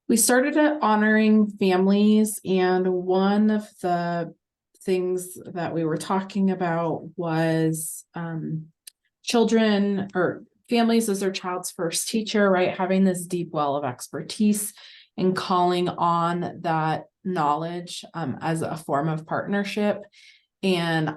We started at honoring families, and one of the things that we were talking about was children or families as their child's first teacher, right? Having this deep well of expertise and calling on that knowledge as a form of partnership. And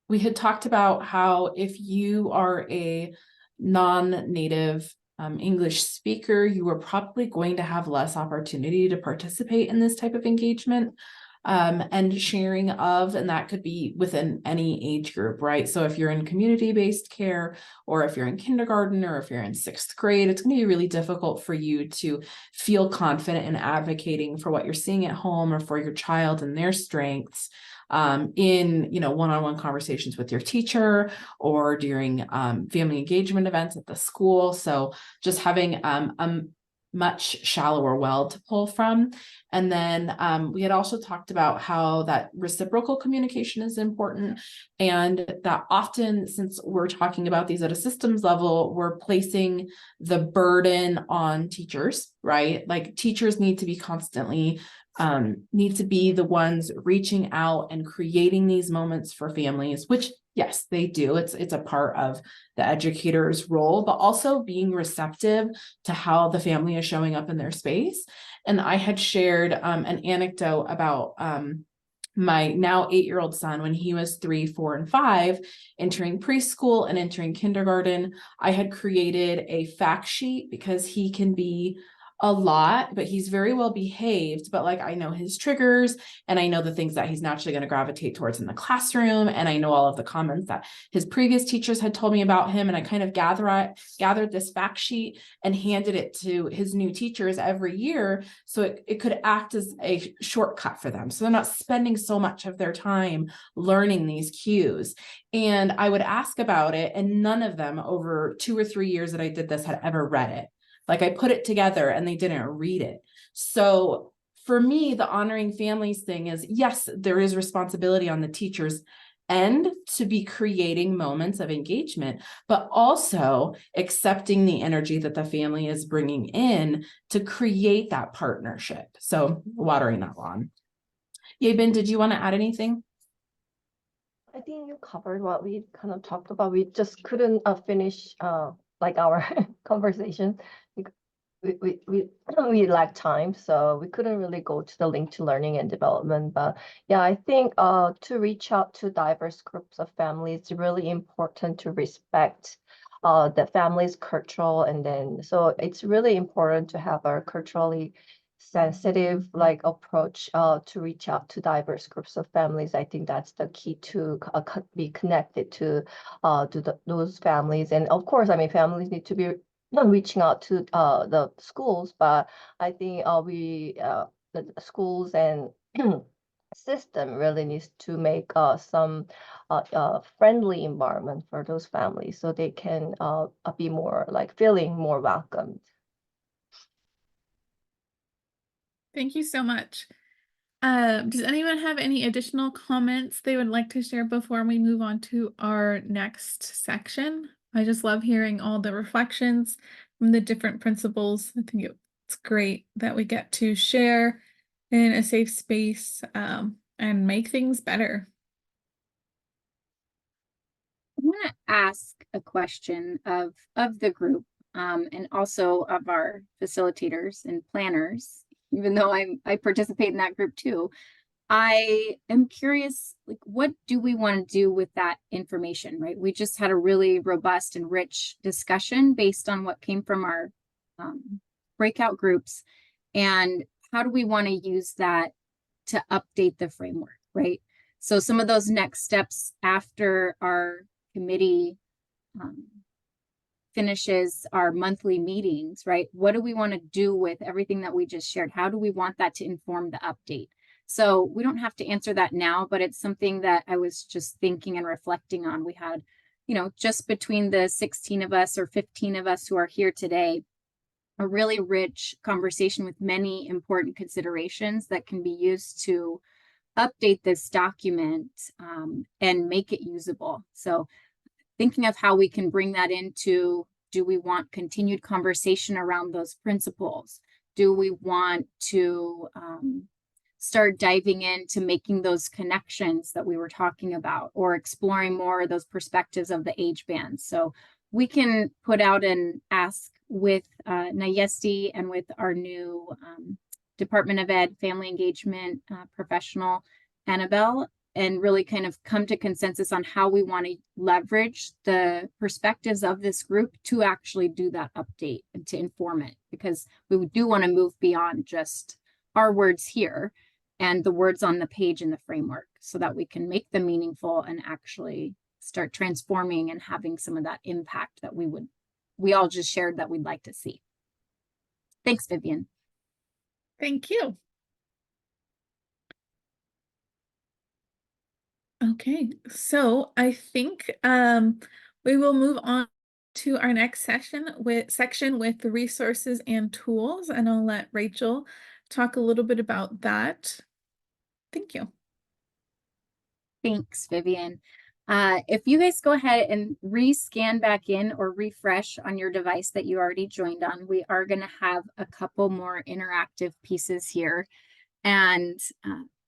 we had talked about how if you are a non-native English speaker, you are probably going to have less opportunity to participate in this type of engagement. and sharing of, and that could be within any age group, right? So if you're in community-based care, or if you're in kindergarten, or if you're in 6th grade, it's going to be really difficult for you to feel confident in advocating for what you're seeing at home or for your child and their strengths in, you know, one-on-one conversations with your teacher or during family engagement events at the school. So just having a much shallower well to pull from. And then we had also talked about how that reciprocal communication is important, and that often, since we're talking about these at a systems level, we're placing the burden on teachers, right? Like teachers need to be constantly need to be the ones reaching out and creating these moments for families, which yes, they do. It's a part of the educator's role, but also being receptive to how the family is showing up in their space. And I had shared an anecdote about my now 8-year-old son when he was 3, 4, and 5, entering preschool and entering kindergarten. I had created a fact sheet because he can be a lot, but he's very well behaved. But like, I know his triggers, and I know the things that he's naturally going to gravitate towards in the classroom. And I know all of the comments that his previous teachers had told me about him. And I kind of gathered this fact sheet and handed it to his new teachers every year. So it could act as a shortcut for them. So they're not spending so much of their time learning these cues. And I would ask about it, and none of them over 2 or 3 years that I did this had ever read it. Like I put it together and they didn't read it. So for me, the honoring families thing is, yes, there is responsibility on the teachers end to be creating moments of engagement, but also accepting the energy that the family is bringing in to create that partnership. So watering that lawn. Yabin, did you want to add anything? I think you covered what we kind of talked about. We just couldn't finish like our conversation. We lacked time, so we couldn't really go to the link to learning and development. But yeah, I think to reach out to diverse groups of families, it's really important to respect the family's cultural, and then so it's really important to have a culturally sensitive like approach to reach out to diverse groups of families. I think that's the key to be connected to those families. And of course, I mean, families need to be reaching out to the schools, but I think the schools and system really needs to make some friendly environment for those families so they can be more like feeling more welcomed. Thank you so much. Does anyone have any additional comments they would like to share before we move on to our next section? I just love hearing all the reflections from the different principals. I think it's great that we get to share in a safe space and make things better. I want to ask a question of the group and also of our facilitators and planners, even though I participate in that group too. I am curious, like, what do we want to do with that information, right? We just had a really robust and rich discussion based on what came from our breakout groups. And how do we want to use that to update the framework, right? So some of those next steps after our committee finishes our monthly meetings, right? What do we want to do with everything that we just shared? How do we want that to inform the update? So we don't have to answer that now, but it's something that I was just thinking and reflecting on. We had, you know, just between the 16 of us or 15 of us who are here today, a really rich conversation with many important considerations that can be used to update this document and make it usable. So thinking of how we can bring that into, do we want continued conversation around those principles? Do we want to start diving into making those connections that we were talking about, or exploring more of those perspectives of the age bands? So we can put out an ask with Nayesti and with our new Department of Ed Family Engagement professional, Annabelle, and really kind of come to consensus on how we want to leverage the perspectives of this group to actually do that update and to inform it, because we do want to move beyond just our words here and the words on the page in the framework so that we can make them meaningful and actually start transforming and having some of that impact that we all just shared that we'd like to see. Thanks, Vivian. Thank you. Okay, so I think we will move on to our next section with the resources and tools, and I'll let Rachel talk a little bit about that. Thank you. Thanks, Vivian. If you guys go ahead and rescan back in or refresh on your device that you already joined on, we are going to have a couple more interactive pieces here. And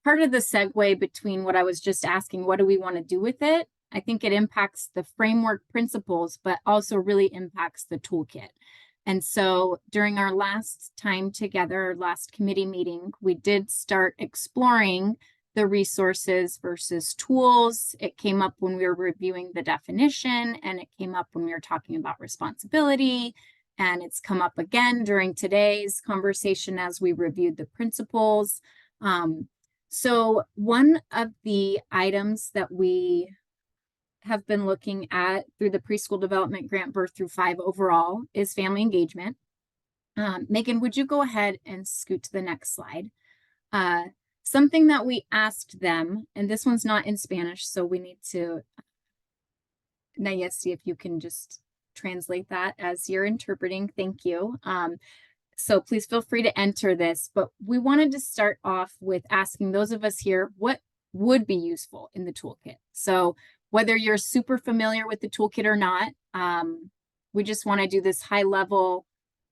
part of the segue between what I was just asking, what do we want to do with it? I think it impacts the framework principles, but also really impacts the toolkit. And so during our last time together, our last committee meeting, we did start exploring the resources versus tools. It came up when we were reviewing the definition, and it came up when we were talking about responsibility, and it's come up again during today's conversation as we reviewed the principles. So one of the items that we have been looking at through the preschool development grant birth through 5 overall is family engagement. Megan, would you go ahead and scoot to the next slide? Something that we asked them, and this one's not in Spanish, so we need to, Naya, see if you can just translate that as you're interpreting. Thank you. So please feel free to enter this, but we wanted to start off with asking those of us here what would be useful in the toolkit. So whether you're super familiar with the toolkit or not, we just want to do this high level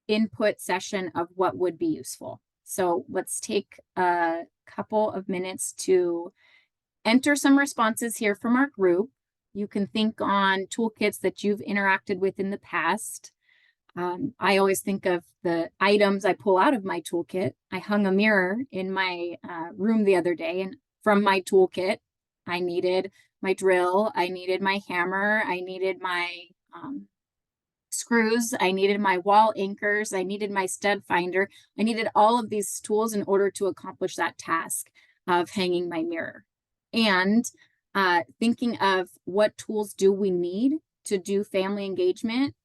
input session of what would be useful. So let's take a couple of minutes to enter some responses here from our group. You can think on toolkits that you've interacted with in the past. I always think of the items I pull out of my toolkit. I hung a mirror in my room the other day, and from my toolkit, I needed my drill, I needed my hammer, I needed my screws, I needed my wall anchors, I needed my stud finder. I needed all of these tools in order to accomplish that task of hanging my mirror. And thinking of what tools do we need to do family engagement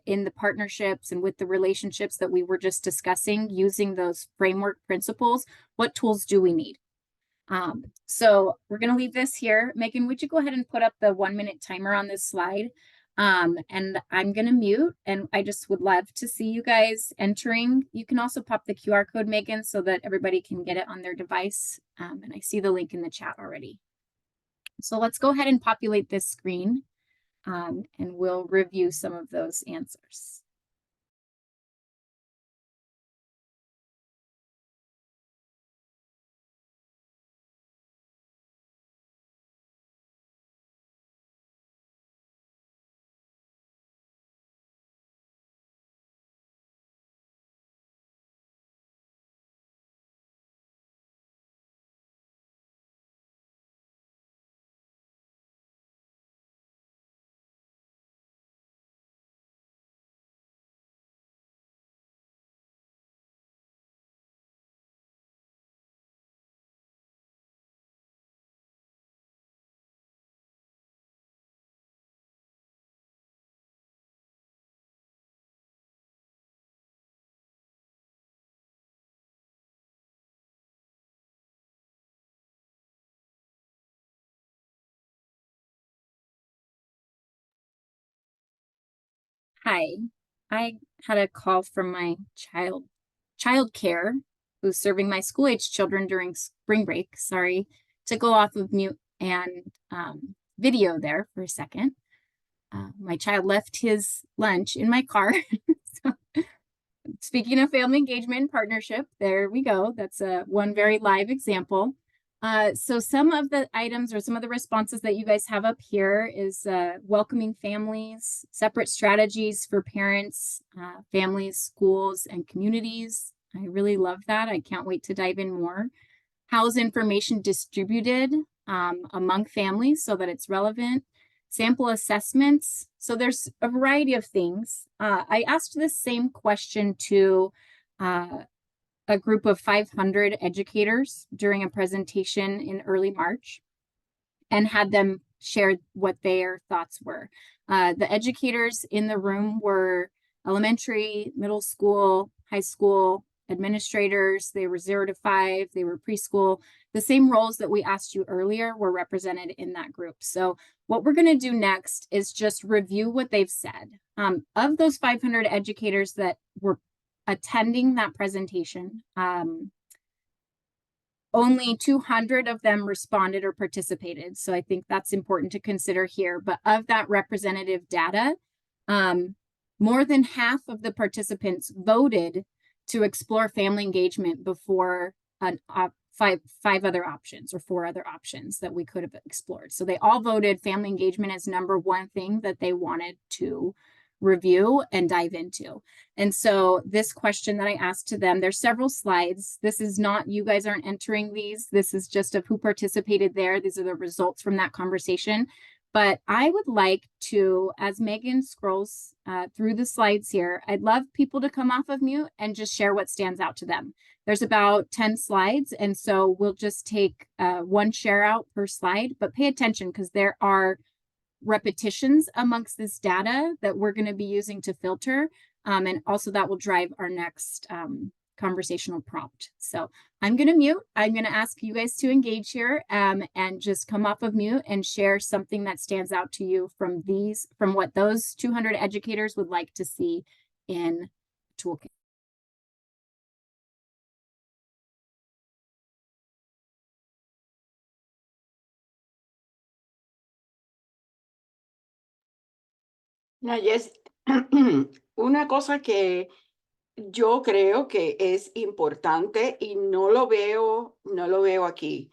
in the partnerships and with the relationships that we were just discussing, using those framework principles, what tools do we need? So we're going to leave this here. Megan, would you go ahead and put up the 1-minute timer on this slide? And I'm going to mute, and I just would love to see you guys entering. You can also pop the QR code, Megan, so that everybody can get it on their device. And I see the link in the chat already. So let's go ahead and populate this screen, and we'll review some of those answers. Hi, I had a call from my childcare who's serving my school-age children during spring break. Sorry to go off of mute and video there for a second. My child left his lunch in my car. So, speaking of family engagement and partnership, there we go. That's one very live example. So some of the items or some of the responses that you guys have up here is welcoming families, separate strategies for parents, families, schools, and communities. I really love that. I can't wait to dive in more. How is information distributed among families so that it's relevant? Sample assessments. So there's a variety of things. I asked this same question to a group of 500 educators during a presentation in early March and had them share what their thoughts were. The educators in the room were elementary, middle school, high school administrators. They were 0 to 5, they were preschool. The same roles that we asked you earlier were represented in that group. So what we're gonna do next is just review what they've said. Of those 500 educators that were attending that presentation, only 200 of them responded or participated. So I think that's important to consider here. But of that representative data, more than half of the participants voted to explore family engagement before five other options or 4 other options that we could have explored. So they all voted family engagement as number 1 thing that they wanted to review and dive into. And so this question that I asked to them, there's several slides. This is not, you guys aren't entering these. This is just of who participated there. These are the results from that conversation. But I would like to, as Megan scrolls through the slides here, I'd love people to come off of mute and just share what stands out to them. There's about 10 slides, and so we'll just take 1 share out per slide, but pay attention because there are repetitions amongst this data that we're going to be using to filter, and also that will drive our next conversational prompt. So I'm going to mute. I'm going to ask you guys to engage here and just come off of mute and share something that stands out to you from what those 200 educators would like to see in Toolkit. Nayes, una cosa que yo creo que es importante y no lo veo aquí,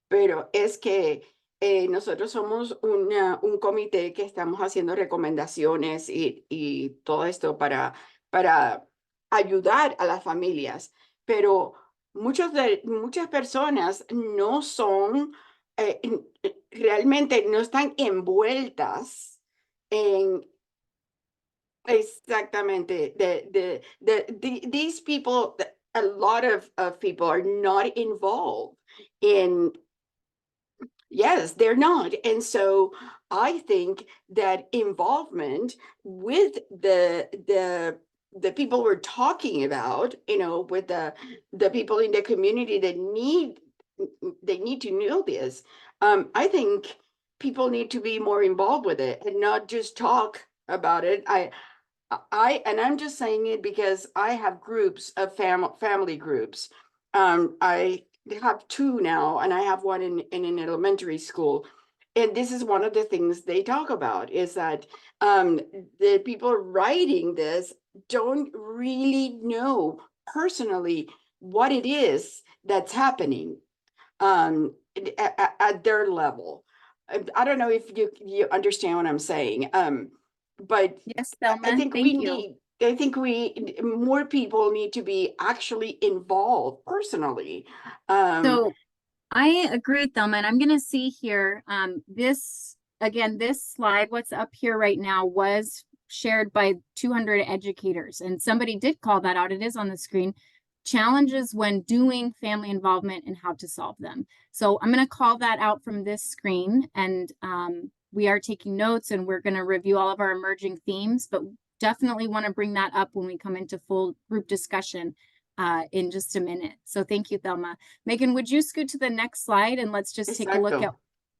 pero es que nosotros somos un comité que estamos haciendo recomendaciones y todo esto para ayudar a las familias, pero muchas personas no son, realmente no están envueltas en exactamente. These people, a lot of people are not involved in, yes, they're not. And so I think that involvement with the people we're talking about, you know, with the people in the community that they need to know this. I think people need to be more involved with it and not just talk about it. And I'm just saying it because I have groups of family groups. I have 2 now, and I have one in an elementary school. And this is one of the things they talk about is that the people writing this don't really know personally what it is that's happening at their level. I don't know if you understand what I'm saying. But yes, Thelma, I think more people need to be actually involved personally. So I agree, Thelma, and I'm going to see here, this slide, what's up here right now was shared by 200 educators, and somebody did call that out. It is on the screen. Challenges when doing family involvement and how to solve them. So I'm going to call that out from this screen, and we are taking notes and we're going to review all of our emerging themes, but definitely want to bring that up when we come into full group discussion in just a minute. So thank you, Thelma. Megan, would you scoot to the next slide and let's just take a look at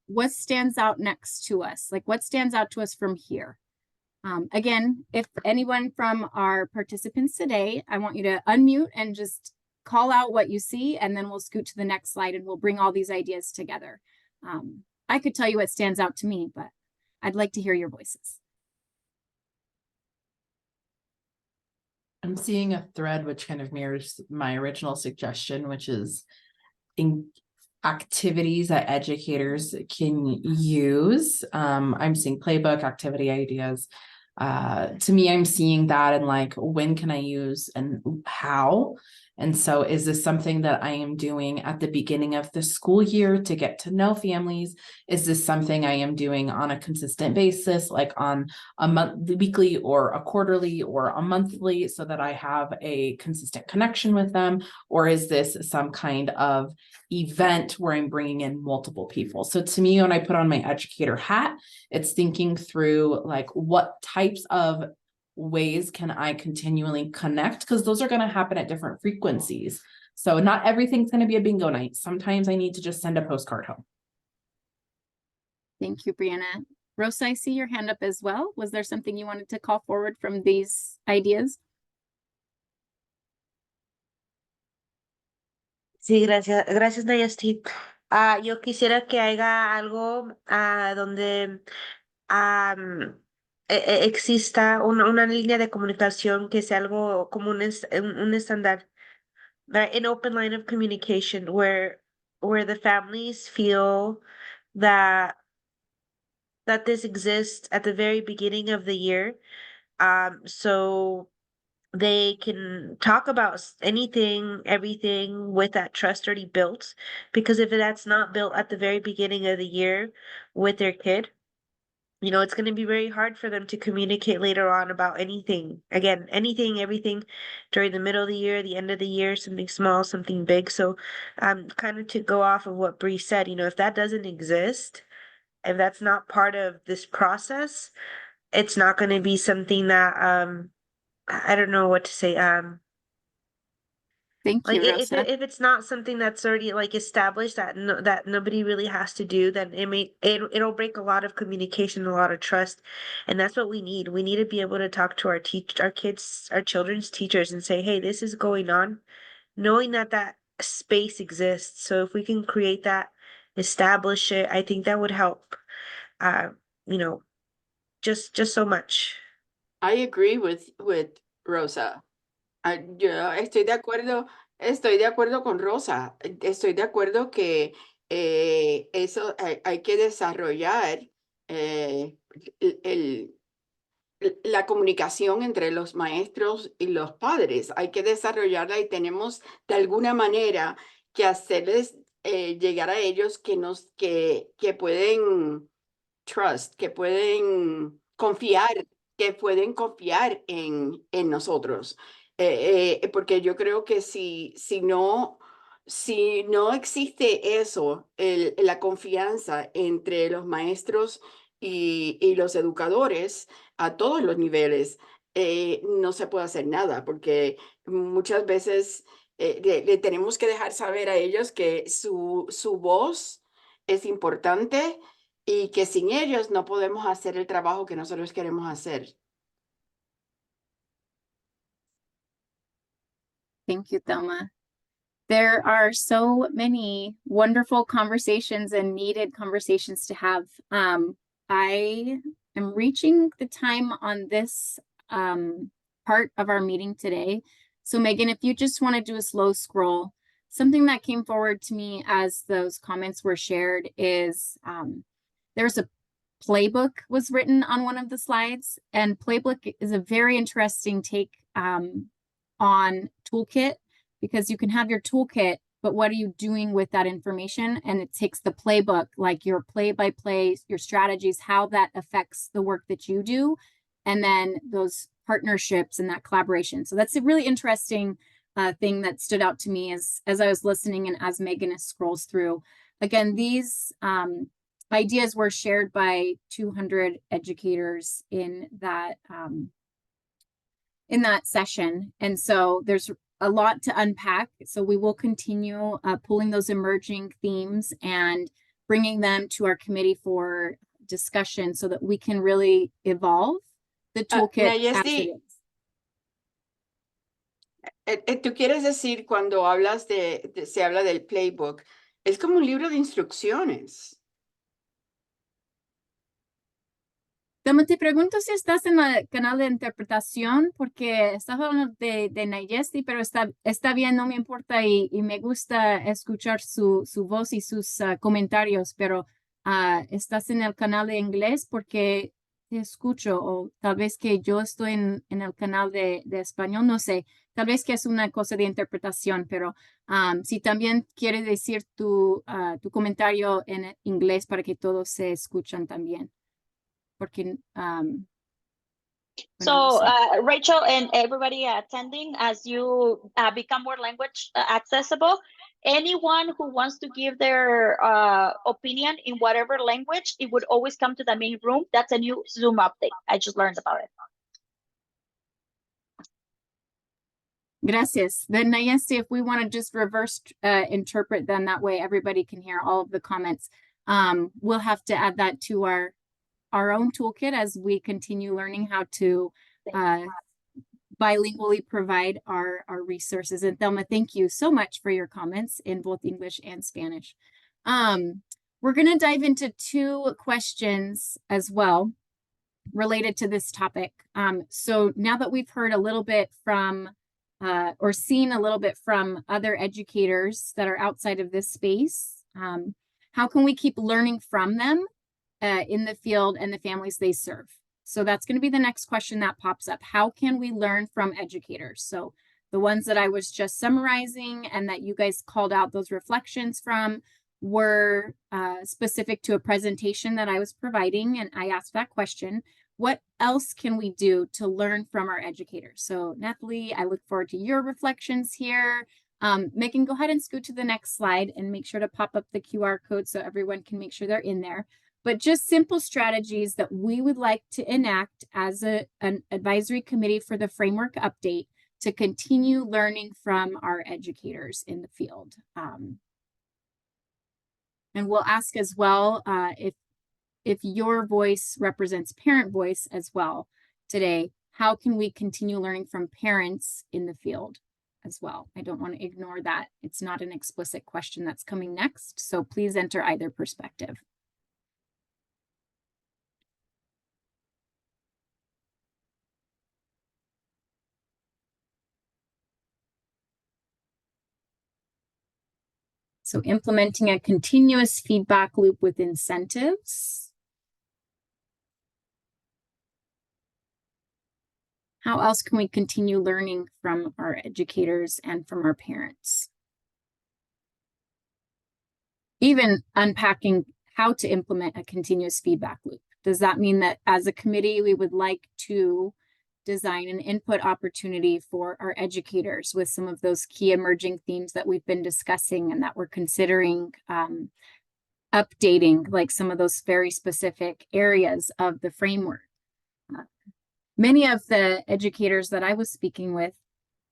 what stands out next to us, like what stands out to us from here. Again, if anyone from our participants today, I want you to unmute and just call out what you see, and then we'll scoot to the next slide and we'll bring all these ideas together. I could tell you what stands out to me, but I'd like to hear your voices. I'm seeing a thread which kind of mirrors my original suggestion, which is in activities that educators can use. I'm seeing playbook activity ideas. To me, I'm seeing that and like, when can I use and how? And so is this something that I am doing at the beginning of the school year to get to know families? Is this something I am doing on a consistent basis, like on a monthly, weekly, or a quarterly, or a monthly, so that I have a consistent connection with them? Or is this some kind of event where I'm bringing in multiple people? So to me, when I put on my educator hat, it's thinking through like what types of ways can I continually connect, because those are going to happen at different frequencies. So not everything's going to be a bingo night. Sometimes I need to just send a postcard home. Thank you, Brianna. Rosa, I see your hand up as well. Was there something you wanted to call forward from these ideas? Sí, gracias Nayesti. Yo quisiera que haya algo donde exista una línea de comunicación que sea algo como un estándar, right? An open line of communication where the families feel that this exists at the very beginning of the year, so they can talk about anything, everything with that trust already built. Because if that's not built at the very beginning of the year with their kid, you know, it's going to be very hard for them to communicate later on about anything. Again, anything, everything during the middle of the year, the end of the year, something small, something big. So, kind of to go off of what Bree said, you know, if that doesn't exist, if that's not part of this process, it's not going to be something that, I don't know what to say. Thank Like you, if Rosa. if it's not something that's already like established that that nobody really has to do, then it'll break a lot of communication, a lot of trust, and that's what we need. We need to be able to talk to our kids, our children's teachers, and say, "Hey, this is going on," knowing that that space exists. So if we can create that, establish it, I think that would help. You know, just so much. I agree with Rosa. Yo estoy de acuerdo con Rosa. Estoy de acuerdo que eso hay que desarrollar la comunicación entre los maestros y los padres. Hay que desarrollarla y tenemos de alguna manera que hacerles llegar a ellos que pueden trust, que pueden confiar en nosotros. Porque yo creo que si no existe eso, la confianza entre los maestros y los educadores a todos los niveles, no se puede hacer nada, porque muchas veces le tenemos que dejar saber a ellos que su voz es importante y que sin ellos no podemos hacer el trabajo que nosotros queremos hacer. Thank you, Thelma. There are so many wonderful conversations and needed conversations to have. I am reaching the time on this part of our meeting today. So Megan, if you just want to do a slow scroll, something that came forward to me as those comments were shared is there's a playbook was written on one of the slides, and playbook is a very interesting take on toolkit, because you can have your toolkit, but what are you doing with that information? And it takes the playbook, like your play-by-play, your strategies, how that affects the work that you do, and then those partnerships and that collaboration. So that's a really interesting thing that stood out to me as I was listening and as Megan scrolls through. Again, these ideas were shared by 200 educators in that session. And so there's a lot to unpack. So we will continue pulling those emerging themes and bringing them to our committee for discussion so that we can really evolve the toolkit as it is. Tú quieres decir, cuando hablas se habla del playbook, es como un libro de instrucciones. Como te pregunto si estás en el canal de interpretación, porque estás hablando de Nayesti, pero está bien, no me importa y me gusta escuchar su voz y sus comentarios, pero estás en el canal de inglés porque te escucho, o tal vez que yo estoy en el canal de español, no sé. Tal vez que es una cosa de interpretación, pero si también quiere decir tu comentario en inglés para que todos se escuchan también. Porque, bueno, no So, sé. Rachel and everybody attending, as you become more language accessible, anyone who wants to give their opinion in whatever language, it would always come to the main room. That's a new Zoom update. I just learned about it. Gracias. Then Nayesti, if we want to just reverse interpret them that way, everybody can hear all of the comments. We'll have to add that to our own toolkit as we continue learning how to bilingually provide our resources. And Thelma, thank you so much for your comments in both English and Spanish. We're going to dive into 2 questions as well related to this topic. So now that we've heard a little bit from or seen a little bit from other educators that are outside of this space, how can we keep learning from them in the field and the families they serve? So that's going to be the next question that pops up. How can we learn from educators? So the ones that I was just summarizing and that you guys called out those reflections from were specific to a presentation that I was providing, and I asked that question. What else can we do to learn from our educators? So Nathalie, I look forward to your reflections here. Megan, go ahead and scoot to the next slide and make sure to pop up the QR code so everyone can make sure they're in there. But just simple strategies that we would like to enact as an advisory committee for the framework update to continue learning from our educators in the field. And we'll ask as well if your voice represents parent voice as well today, how can we continue learning from parents in the field as well? I don't want to ignore that. It's not an explicit question that's coming next, so please enter either perspective. So implementing a continuous feedback loop with incentives. How else can we continue learning from our educators and from our parents? Even unpacking how to implement a continuous feedback loop. Does that mean that as a committee, we would like to design an input opportunity for our educators with some of those key emerging themes that we've been discussing and that we're considering updating, like some of those very specific areas of the framework? Many of the educators that I was speaking with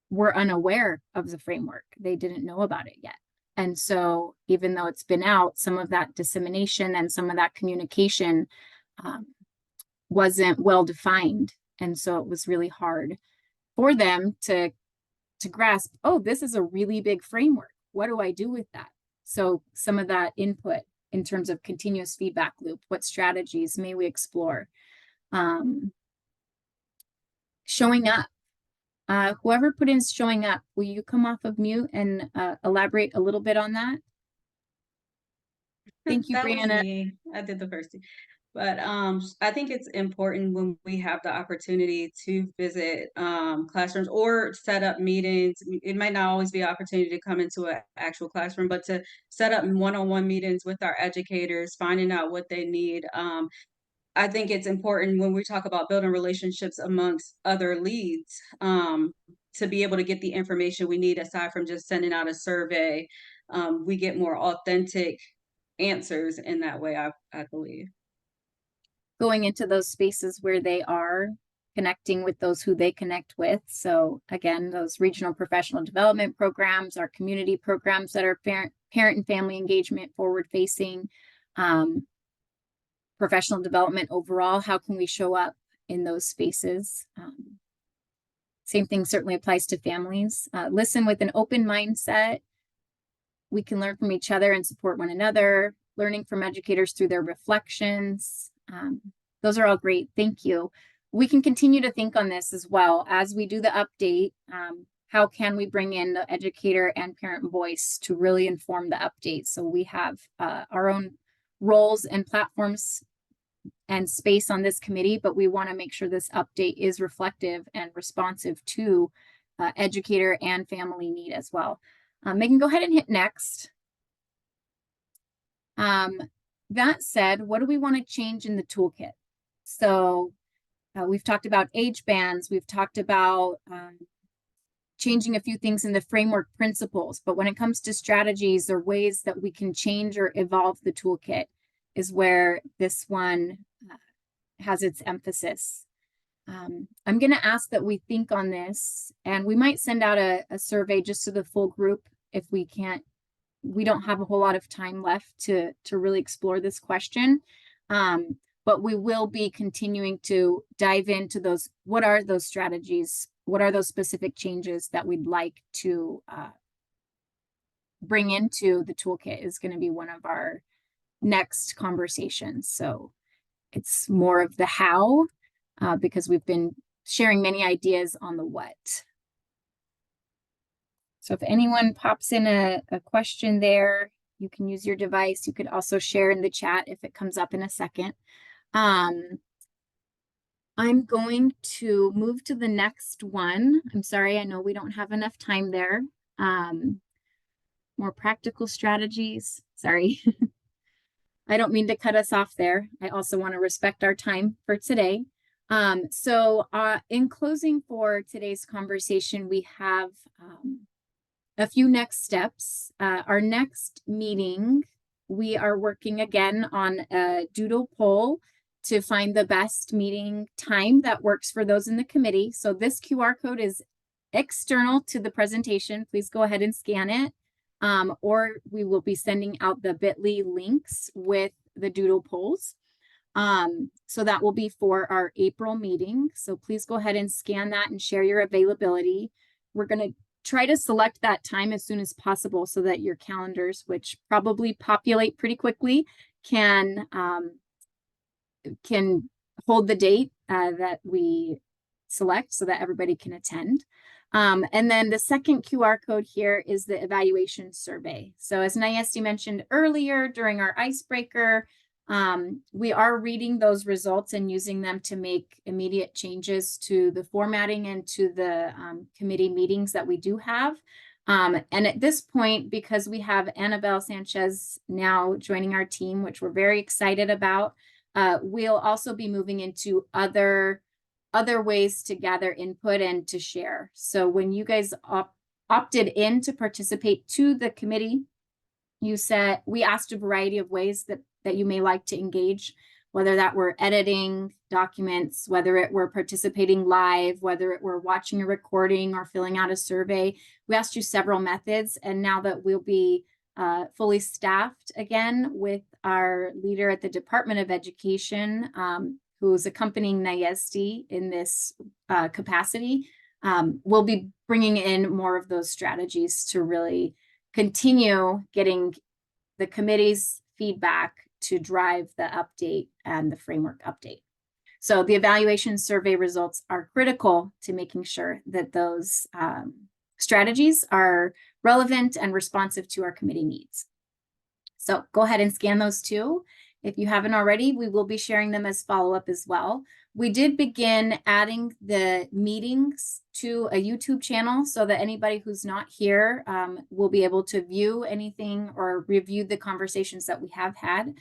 were unaware of the framework. They didn't know about it yet. And so even though it's been out, some of that dissemination and some of that communication wasn't well defined. And so it was really hard for them to grasp, oh, this is a really big framework. What do I do with that? So some of that input in terms of continuous feedback loop, what strategies may we explore? Showing up. Whoever put in showing up, will you come off of mute and elaborate a little bit on that? Thank you, That was Brianna. me. I did the first thing. But I think it's important when we have the opportunity to visit classrooms or set up meetings. It might not always be an opportunity to come into an actual classroom, but to set up one-on-one meetings with our educators, finding out what they need. I think it's important when we talk about building relationships amongst other leads to be able to get the information we need aside from just sending out a survey. We get more authentic answers in that way, I believe. Going into those spaces where they are connecting with those who they connect with. So again, those regional professional development programs, our community programs that are parent and family engagement forward facing, professional development overall, how can we show up in those spaces? Same thing certainly applies to families. Listen with an open mindset. We can learn from each other and support one another, learning from educators through their reflections. Those are all great. Thank you. We can continue to think on this as well as we do the update. How can we bring in the educator and parent voice to really inform the update? So we have our own roles and platforms and space on this committee, but we want to make sure this update is reflective and responsive to educator and family need as well. Megan, go ahead and hit next. That said, what do we want to change in the toolkit? So we've talked about age bands, we've talked about changing a few things in the framework principles, but when it comes to strategies or ways that we can change or evolve the toolkit is where this one has its emphasis. I'm going to ask that we think on this, and we might send out a survey just to the full group if we don't have a whole lot of time left to really explore this question. But we will be continuing to dive into those. What are those strategies? What are those specific changes that we'd like to bring into the toolkit is going to be one of our next conversations. So it's more of the how, because we've been sharing many ideas on the what. So if anyone pops in a question there, you can use your device. You could also share in the chat if it comes up in a second. I'm going to move to the next one. I'm sorry, I know we don't have enough time there. More practical strategies. Sorry. I don't mean to cut us off there. I also want to respect our time for today. In closing for today's conversation, we have a few next steps. Our next meeting, we are working again on a doodle poll to find the best meeting time that works for those in the committee. So this QR code is external to the presentation. Please go ahead and scan it. Or we will be sending out the bit.ly links with the doodle polls. So that will be for our April meeting. So please go ahead and scan that and share your availability. We're going to try to select that time as soon as possible so that your calendars, which probably populate pretty quickly, can hold the date that we select so that everybody can attend. And then the second QR code here is the evaluation survey. So as Nayesti mentioned earlier during our icebreaker, we are reading those results and using them to make immediate changes to the formatting and to the committee meetings that we do have. And at this point, because we have Annabelle Sanchez now joining our team, which we're very excited about, we'll also be moving into other ways to gather input and to share. So when you guys opted in to participate to the committee, we asked a variety of ways that you may like to engage, whether that were editing documents, whether it were participating live, whether it were watching a recording or filling out a survey. We asked you several methods, and now that we'll be fully staffed again with our leader at the Department of Education, who's accompanying Nayesti in this capacity, we'll be bringing in more of those strategies to really continue getting the committee's feedback to drive the update and the framework update. So the evaluation survey results are critical to making sure that those strategies are relevant and responsive to our committee needs. So go ahead and scan those too. If you haven't already, we will be sharing them as follow-up as well. We did begin adding the meetings to a YouTube channel so that anybody who's not here will be able to view anything or review the conversations that we have had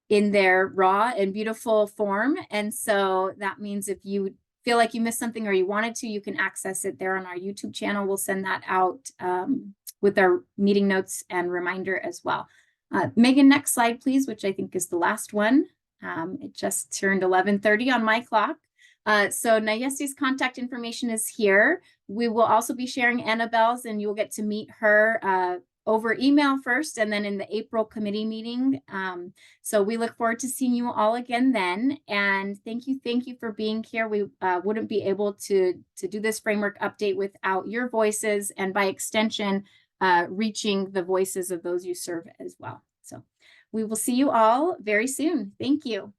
in their raw and beautiful form. And so that means if you feel like you missed something or you wanted to, you can access it there on our YouTube channel. We'll send that out with our meeting notes and reminder as well. Megan, next slide, please, which I think is the last one. It just turned 11:30 on my clock. So Nayesti's contact information is here. We will also be sharing Annabelle's, and you'll get to meet her over email first and then in the April committee meeting. So we look forward to seeing you all again then. And thank you for being here. We wouldn't be able to do this framework update without your voices and by extension, reaching the voices of those you serve as well. So we will see you all very soon. Thank you.